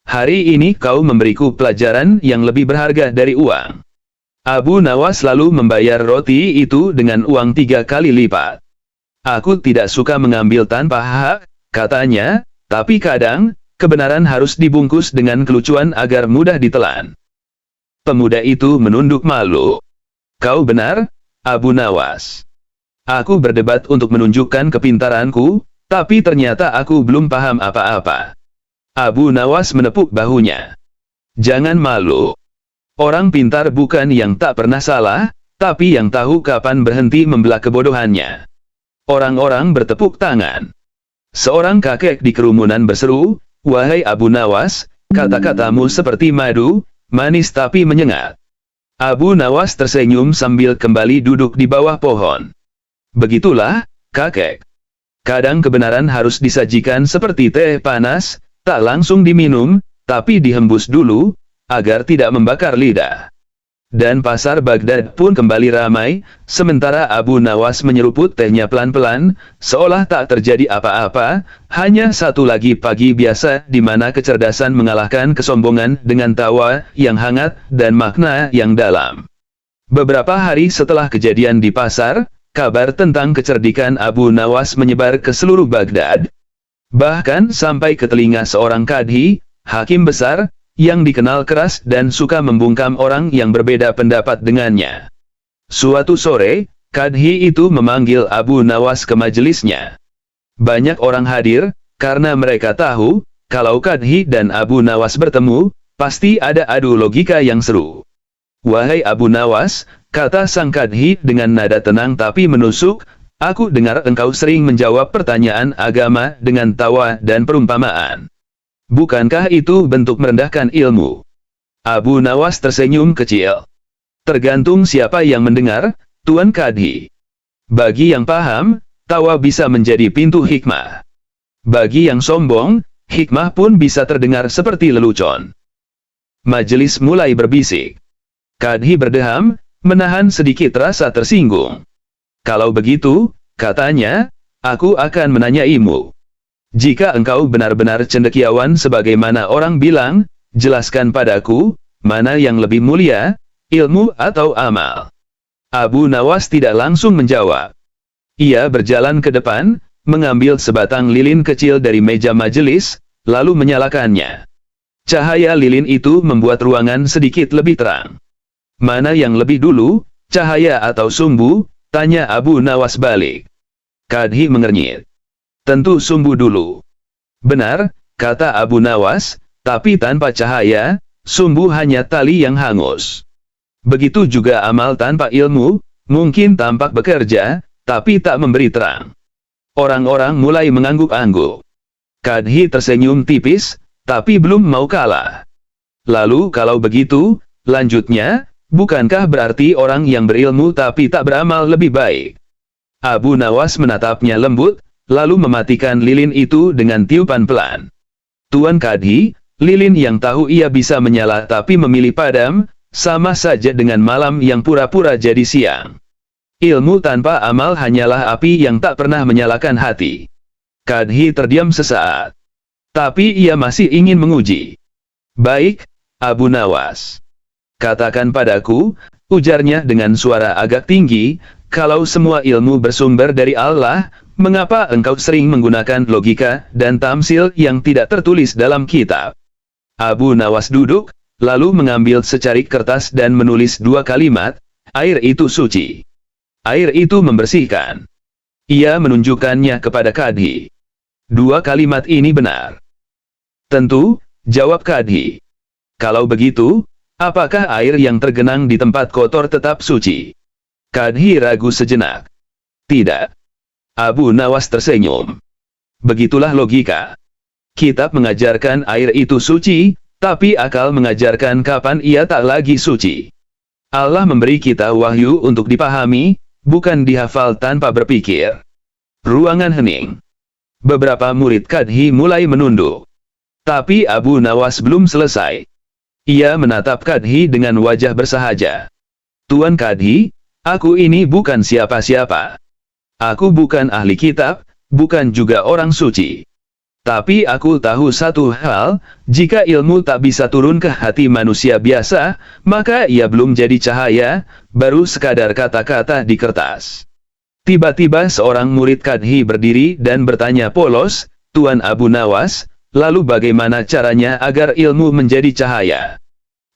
Hari ini kau memberiku pelajaran yang lebih berharga dari uang." Abu Nawas lalu membayar roti itu dengan uang 3 kali lipat. "Aku tidak suka mengambil tanpa hak," katanya, "tapi kadang, kebenaran harus dibungkus dengan kelucuan agar mudah ditelan." Pemuda itu menunduk malu. "Kau benar, Abu Nawas. Aku berdebat untuk menunjukkan kepintaranku, tapi ternyata aku belum paham apa-apa." Abu Nawas menepuk bahunya. "Jangan malu. Orang pintar bukan yang tak pernah salah, tapi yang tahu kapan berhenti membelah kebodohannya." Orang-orang bertepuk tangan. Seorang kakek di kerumunan berseru, "Wahai Abu Nawas, kata-katamu seperti madu, manis tapi menyengat." Abu Nawas tersenyum sambil kembali duduk di bawah pohon. "Begitulah, kakek. Kadang kebenaran harus disajikan seperti teh panas, tak langsung diminum, tapi dihembus dulu, agar tidak membakar lidah." Dan pasar Baghdad pun kembali ramai, sementara Abu Nawas menyeruput tehnya pelan-pelan, seolah tak terjadi apa-apa, hanya satu lagi pagi biasa di mana kecerdasan mengalahkan kesombongan dengan tawa yang hangat dan makna yang dalam. Beberapa hari setelah kejadian di pasar, kabar tentang kecerdikan Abu Nawas menyebar ke seluruh Baghdad. Bahkan sampai ke telinga seorang kadhi, hakim besar, yang dikenal keras dan suka membungkam orang yang berbeda pendapat dengannya. Suatu sore, kadhi itu memanggil Abu Nawas ke majelisnya. Banyak orang hadir, karena mereka tahu, kalau kadhi dan Abu Nawas bertemu, pasti ada adu logika yang seru. "Wahai Abu Nawas," kata sang kadhi dengan nada tenang tapi menusuk, "aku dengar engkau sering menjawab pertanyaan agama dengan tawa dan perumpamaan. Bukankah itu bentuk merendahkan ilmu?" Abu Nawas tersenyum kecil. "Tergantung siapa yang mendengar, Tuan Kadhi. Bagi yang paham, tawa bisa menjadi pintu hikmah. Bagi yang sombong, hikmah pun bisa terdengar seperti lelucon." Majelis mulai berbisik. Kadhi berdeham, menahan sedikit rasa tersinggung. "Kalau begitu," katanya, "aku akan menanyaimu. Jika engkau benar-benar cendekiawan sebagaimana orang bilang, jelaskan padaku, mana yang lebih mulia, ilmu atau amal?" Abu Nawas tidak langsung menjawab. Ia berjalan ke depan, mengambil sebatang lilin kecil dari meja majelis, lalu menyalakannya. Cahaya lilin itu membuat ruangan sedikit lebih terang. "Mana yang lebih dulu, cahaya atau sumbu?" tanya Abu Nawas balik. Kadhi mengernyit. "Tentu sumbu dulu." "Benar," kata Abu Nawas, "tapi tanpa cahaya, sumbu hanya tali yang hangus. Begitu juga amal tanpa ilmu, mungkin tampak bekerja, tapi tak memberi terang." Orang-orang mulai mengangguk-angguk. Kadhi tersenyum tipis, tapi belum mau kalah. "Lalu kalau begitu," lanjutnya, "bukankah berarti orang yang berilmu tapi tak beramal lebih baik?" Abu Nawas menatapnya lembut, lalu mematikan lilin itu dengan tiupan pelan. "Tuan Kadhi, lilin yang tahu ia bisa menyala tapi memilih padam, sama saja dengan malam yang pura-pura jadi siang. Ilmu tanpa amal hanyalah api yang tak pernah menyalakan hati." Kadhi terdiam sesaat. Tapi ia masih ingin menguji. Baik, Abu Nawas. Katakan padaku, ujarnya dengan suara agak tinggi, kalau semua ilmu bersumber dari Allah, mengapa engkau sering menggunakan logika dan tamsil yang tidak tertulis dalam kitab? Abu Nawas duduk, lalu mengambil secarik kertas dan menulis 2 kalimat, air itu suci. Air itu membersihkan. Ia menunjukkannya kepada Kadhi. 2 kalimat ini benar. Tentu, jawab Kadhi. Kalau begitu, apakah air yang tergenang di tempat kotor tetap suci? Kadhi ragu sejenak. Tidak. Abu Nawas tersenyum. Begitulah logika. Kitab mengajarkan air itu suci, tapi akal mengajarkan kapan ia tak lagi suci. Allah memberi kita wahyu untuk dipahami, bukan dihafal tanpa berpikir. Ruangan hening. Beberapa murid Kadhi mulai menunduk. Tapi Abu Nawas belum selesai. Ia menatap Kadhi dengan wajah bersahaja. Tuan Kadhi, aku ini bukan siapa-siapa. Aku bukan ahli kitab, bukan juga orang suci. Tapi aku tahu satu hal, jika ilmu tak bisa turun ke hati manusia biasa, maka ia belum jadi cahaya, baru sekadar kata-kata di kertas. Tiba-tiba seorang murid Kadhi berdiri dan bertanya polos, Tuan Abu Nawas, lalu bagaimana caranya agar ilmu menjadi cahaya?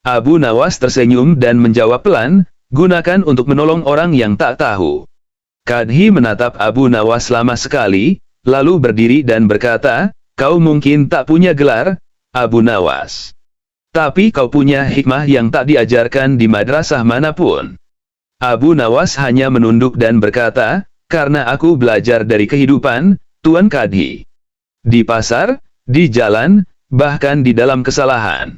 Abu Nawas tersenyum dan menjawab pelan, gunakan untuk menolong orang yang tak tahu. Kadhi menatap Abu Nawas lama sekali, lalu berdiri dan berkata, kau mungkin tak punya gelar, Abu Nawas. Tapi kau punya hikmah yang tak diajarkan di madrasah manapun. Abu Nawas hanya menunduk dan berkata, karena aku belajar dari kehidupan, Tuan Kadhi. Di pasar, di jalan, bahkan di dalam kesalahan.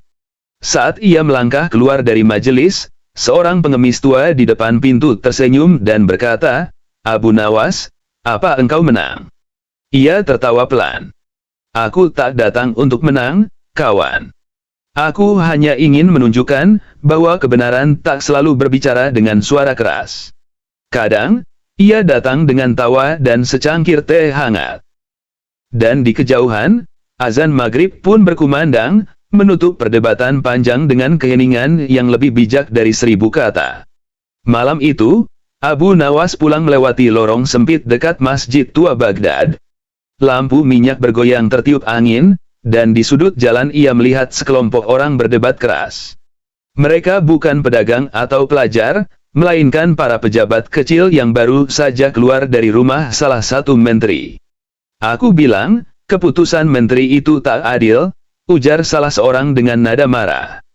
Saat ia melangkah keluar dari majelis, seorang pengemis tua di depan pintu tersenyum dan berkata, Abu Nawas, apa engkau menang? Ia tertawa pelan. Aku tak datang untuk menang, kawan. Aku hanya ingin menunjukkan bahwa kebenaran tak selalu berbicara dengan suara keras. Kadang, ia datang dengan tawa dan secangkir teh hangat. Dan di kejauhan, azan maghrib pun berkumandang, menutup perdebatan panjang dengan keheningan yang lebih bijak dari 1000 kata. Malam itu, Abu Nawas pulang melewati lorong sempit dekat Masjid Tua Baghdad. Lampu minyak bergoyang tertiup angin, dan di sudut jalan ia melihat sekelompok orang berdebat keras. Mereka bukan pedagang atau pelajar, melainkan para pejabat kecil yang baru saja keluar dari rumah salah satu menteri. Aku bilang, keputusan menteri itu tak adil, ujar salah seorang dengan nada marah.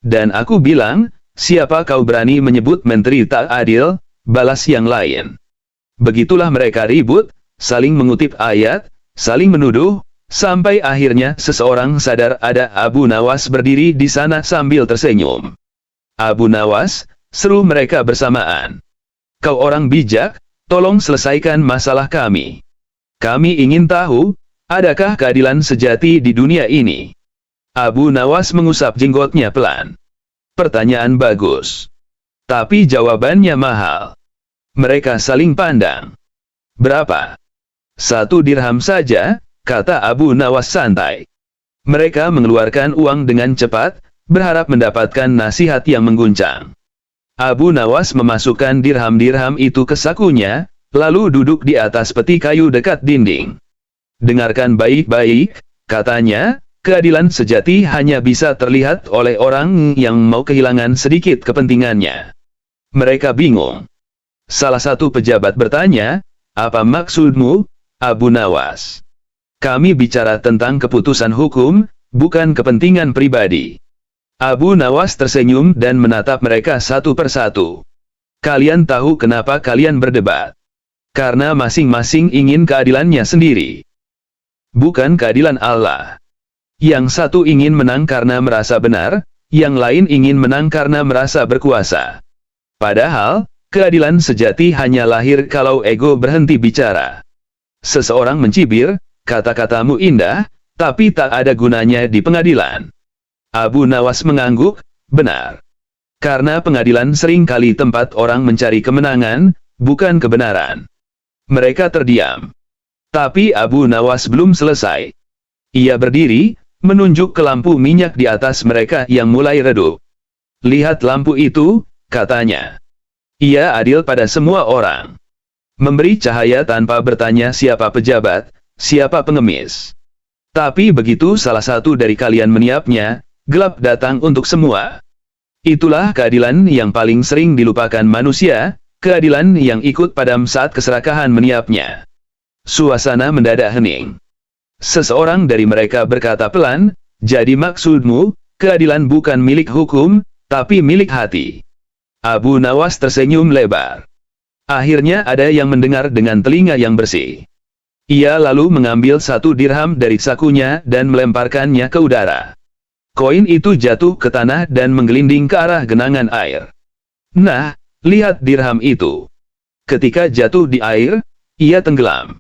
Dan aku bilang, siapa kau berani menyebut menteri tak adil, balas yang lain. Begitulah mereka ribut, saling mengutip ayat, saling menuduh, sampai akhirnya seseorang sadar ada Abu Nawas berdiri di sana sambil tersenyum. Abu Nawas, seru mereka bersamaan. Kau orang bijak, tolong selesaikan masalah kami. Kami ingin tahu, adakah keadilan sejati di dunia ini? Abu Nawas mengusap jenggotnya pelan. Pertanyaan bagus. Tapi jawabannya mahal. Mereka saling pandang. Berapa? 1 dirham saja, kata Abu Nawas santai. Mereka mengeluarkan uang dengan cepat, berharap mendapatkan nasihat yang mengguncang. Abu Nawas memasukkan dirham-dirham itu ke sakunya, lalu duduk di atas peti kayu dekat dinding. Dengarkan baik-baik, katanya, keadilan sejati hanya bisa terlihat oleh orang yang mau kehilangan sedikit kepentingannya. Mereka bingung. Salah satu pejabat bertanya, apa maksudmu, Abu Nawas? Kami bicara tentang keputusan hukum, bukan kepentingan pribadi. Abu Nawas tersenyum dan menatap mereka satu persatu. Kalian tahu kenapa kalian berdebat? Karena masing-masing ingin keadilannya sendiri. Bukan keadilan Allah. Yang satu ingin menang karena merasa benar, yang lain ingin menang karena merasa berkuasa. Padahal, keadilan sejati hanya lahir kalau ego berhenti bicara. Seseorang mencibir, kata-katamu indah, tapi tak ada gunanya di pengadilan. Abu Nawas mengangguk, benar. Karena pengadilan sering kali tempat orang mencari kemenangan, bukan kebenaran. Mereka terdiam. Tapi Abu Nawas belum selesai. Ia berdiri, menunjuk ke lampu minyak di atas mereka yang mulai redup. Lihat lampu itu, katanya. Ia adil pada semua orang. Memberi cahaya tanpa bertanya siapa pejabat, siapa pengemis. Tapi begitu salah satu dari kalian meniapnya, gelap datang untuk semua. Itulah keadilan yang paling sering dilupakan manusia, keadilan yang ikut padam saat keserakahan meniapnya. Suasana mendadak hening. Seseorang dari mereka berkata pelan, jadi maksudmu, keadilan bukan milik hukum, tapi milik hati. Abu Nawas tersenyum lebar. Akhirnya ada yang mendengar dengan telinga yang bersih. Ia lalu mengambil 1 dirham dari sakunya dan melemparkannya ke udara. Koin itu jatuh ke tanah dan menggelinding ke arah genangan air. Nah, lihat dirham itu. Ketika jatuh di air, ia tenggelam.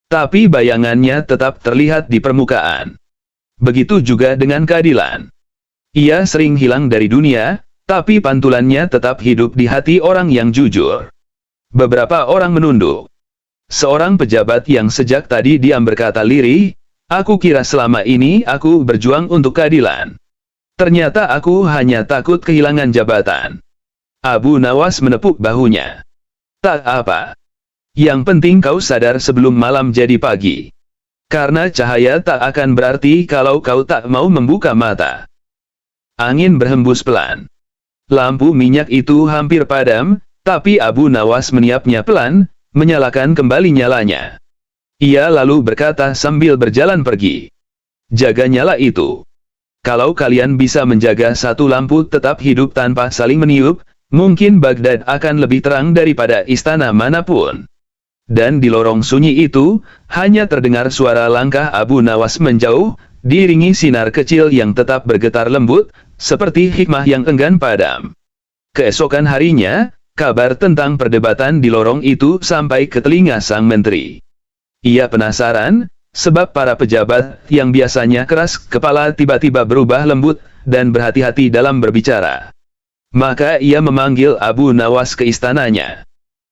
Tapi bayangannya tetap terlihat di permukaan. Begitu juga dengan keadilan. Ia sering hilang dari dunia, tapi pantulannya tetap hidup di hati orang yang jujur. Beberapa orang menunduk. Seorang pejabat yang sejak tadi diam berkata lirih, aku kira selama ini aku berjuang untuk keadilan. Ternyata aku hanya takut kehilangan jabatan. Abu Nawas menepuk bahunya. Tak apa. Yang penting kau sadar sebelum malam jadi pagi. Karena cahaya tak akan berarti kalau kau tak mau membuka mata. Angin berhembus pelan. Lampu minyak itu hampir padam, tapi Abu Nawas meniupnya pelan, menyalakan kembali nyalanya. Ia lalu berkata sambil berjalan pergi. Jaga nyala itu. Kalau kalian bisa menjaga satu lampu tetap hidup tanpa saling meniup, mungkin Baghdad akan lebih terang daripada istana manapun. Dan di lorong sunyi itu, hanya terdengar suara langkah Abu Nawas menjauh, diiringi sinar kecil yang tetap bergetar lembut, seperti hikmah yang enggan padam. Keesokan harinya, kabar tentang perdebatan di lorong itu sampai ke telinga sang menteri. Ia penasaran, sebab para pejabat yang biasanya keras kepala tiba-tiba berubah lembut dan berhati-hati dalam berbicara. Maka ia memanggil Abu Nawas ke istananya.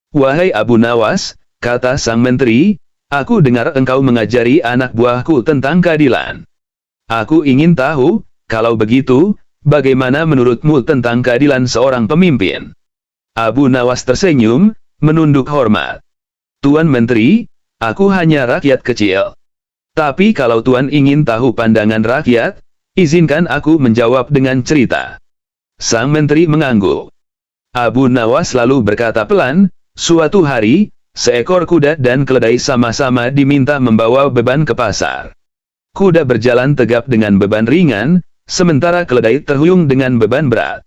Wahai Abu Nawas, kata sang menteri, aku dengar engkau mengajari anak buahku tentang keadilan. Aku ingin tahu, kalau begitu, bagaimana menurutmu tentang keadilan seorang pemimpin? Abu Nawas tersenyum, menunduk hormat. Tuan Menteri, aku hanya rakyat kecil. Tapi kalau Tuan ingin tahu pandangan rakyat, izinkan aku menjawab dengan cerita. Sang Menteri mengangguk. Abu Nawas lalu berkata pelan, suatu hari, seekor kuda dan keledai sama-sama diminta membawa beban ke pasar. Kuda berjalan tegap dengan beban ringan, sementara keledai terhuyung dengan beban berat.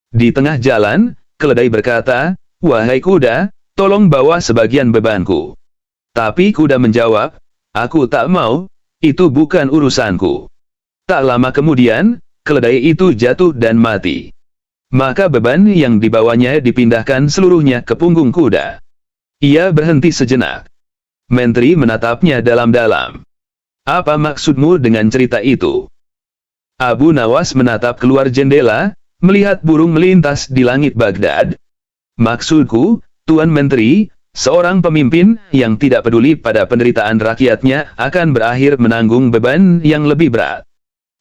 Di tengah jalan, keledai berkata, wahai kuda, tolong bawa sebagian bebanku. Tapi kuda menjawab, aku tak mau, itu bukan urusanku. Tak lama kemudian, keledai itu jatuh dan mati. Maka beban yang dibawanya dipindahkan seluruhnya ke punggung kuda. Ia berhenti sejenak. Menteri menatapnya dalam-dalam. Apa maksudmu dengan cerita itu? Abu Nawas menatap keluar jendela, melihat burung melintas di langit Baghdad. Maksudku, Tuan Menteri, seorang pemimpin yang tidak peduli pada penderitaan rakyatnya akan berakhir menanggung beban yang lebih berat.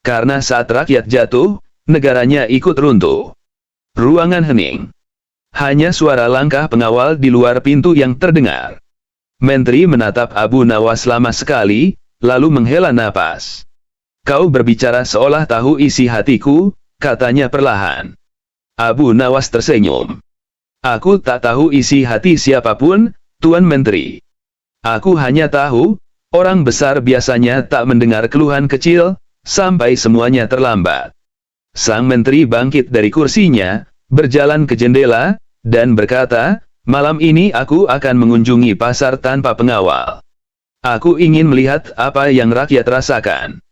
Karena saat rakyat jatuh, negaranya ikut runtuh. Ruangan hening. Hanya suara langkah pengawal di luar pintu yang terdengar. Menteri menatap Abu Nawas lama sekali, lalu menghela napas. Kau berbicara seolah tahu isi hatiku, katanya perlahan. Abu Nawas tersenyum. Aku tak tahu isi hati siapapun, Tuan Menteri. Aku hanya tahu, orang besar biasanya tak mendengar keluhan kecil, sampai semuanya terlambat. Sang Menteri bangkit dari kursinya, berjalan ke jendela, dan berkata, malam ini aku akan mengunjungi pasar tanpa pengawal. Aku ingin melihat apa yang rakyat rasakan.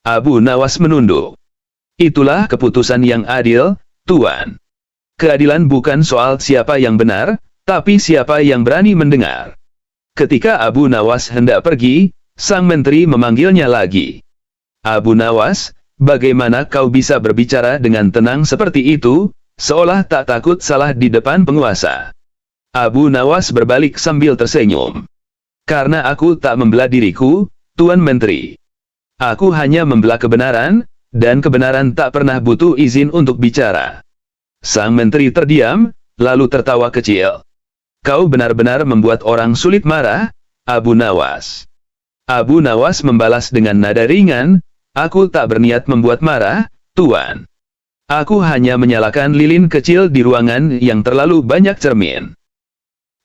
Abu Nawas menunduk. Itulah keputusan yang adil, Tuan. Keadilan bukan soal siapa yang benar, tapi siapa yang berani mendengar. Ketika Abu Nawas hendak pergi, sang menteri memanggilnya lagi. Abu Nawas, bagaimana kau bisa berbicara dengan tenang seperti itu, seolah tak takut salah di depan penguasa? Abu Nawas berbalik sambil tersenyum. Karena aku tak membela diriku, Tuan Menteri. Aku hanya membela kebenaran, dan kebenaran tak pernah butuh izin untuk bicara. Sang menteri terdiam, lalu tertawa kecil. Kau benar-benar membuat orang sulit marah, Abu Nawas. Abu Nawas membalas dengan nada ringan, aku tak berniat membuat marah, Tuan. Aku hanya menyalakan lilin kecil di ruangan yang terlalu banyak cermin.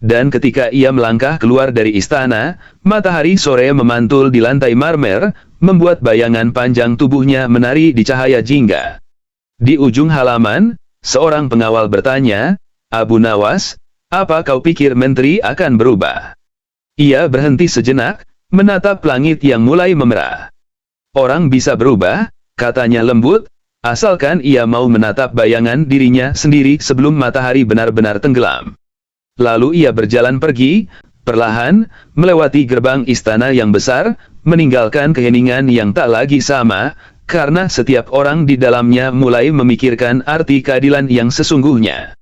Dan ketika ia melangkah keluar dari istana, matahari sore memantul di lantai marmer, membuat bayangan panjang tubuhnya menari di cahaya jingga. Di ujung halaman, seorang pengawal bertanya, Abu Nawas, apa kau pikir menteri akan berubah? Ia berhenti sejenak, menatap langit yang mulai memerah. Orang bisa berubah, katanya lembut, asalkan ia mau menatap bayangan dirinya sendiri sebelum matahari benar-benar tenggelam. Lalu ia berjalan pergi, perlahan, melewati gerbang istana yang besar, meninggalkan keheningan yang tak lagi sama, karena setiap orang di dalamnya mulai memikirkan arti keadilan yang sesungguhnya.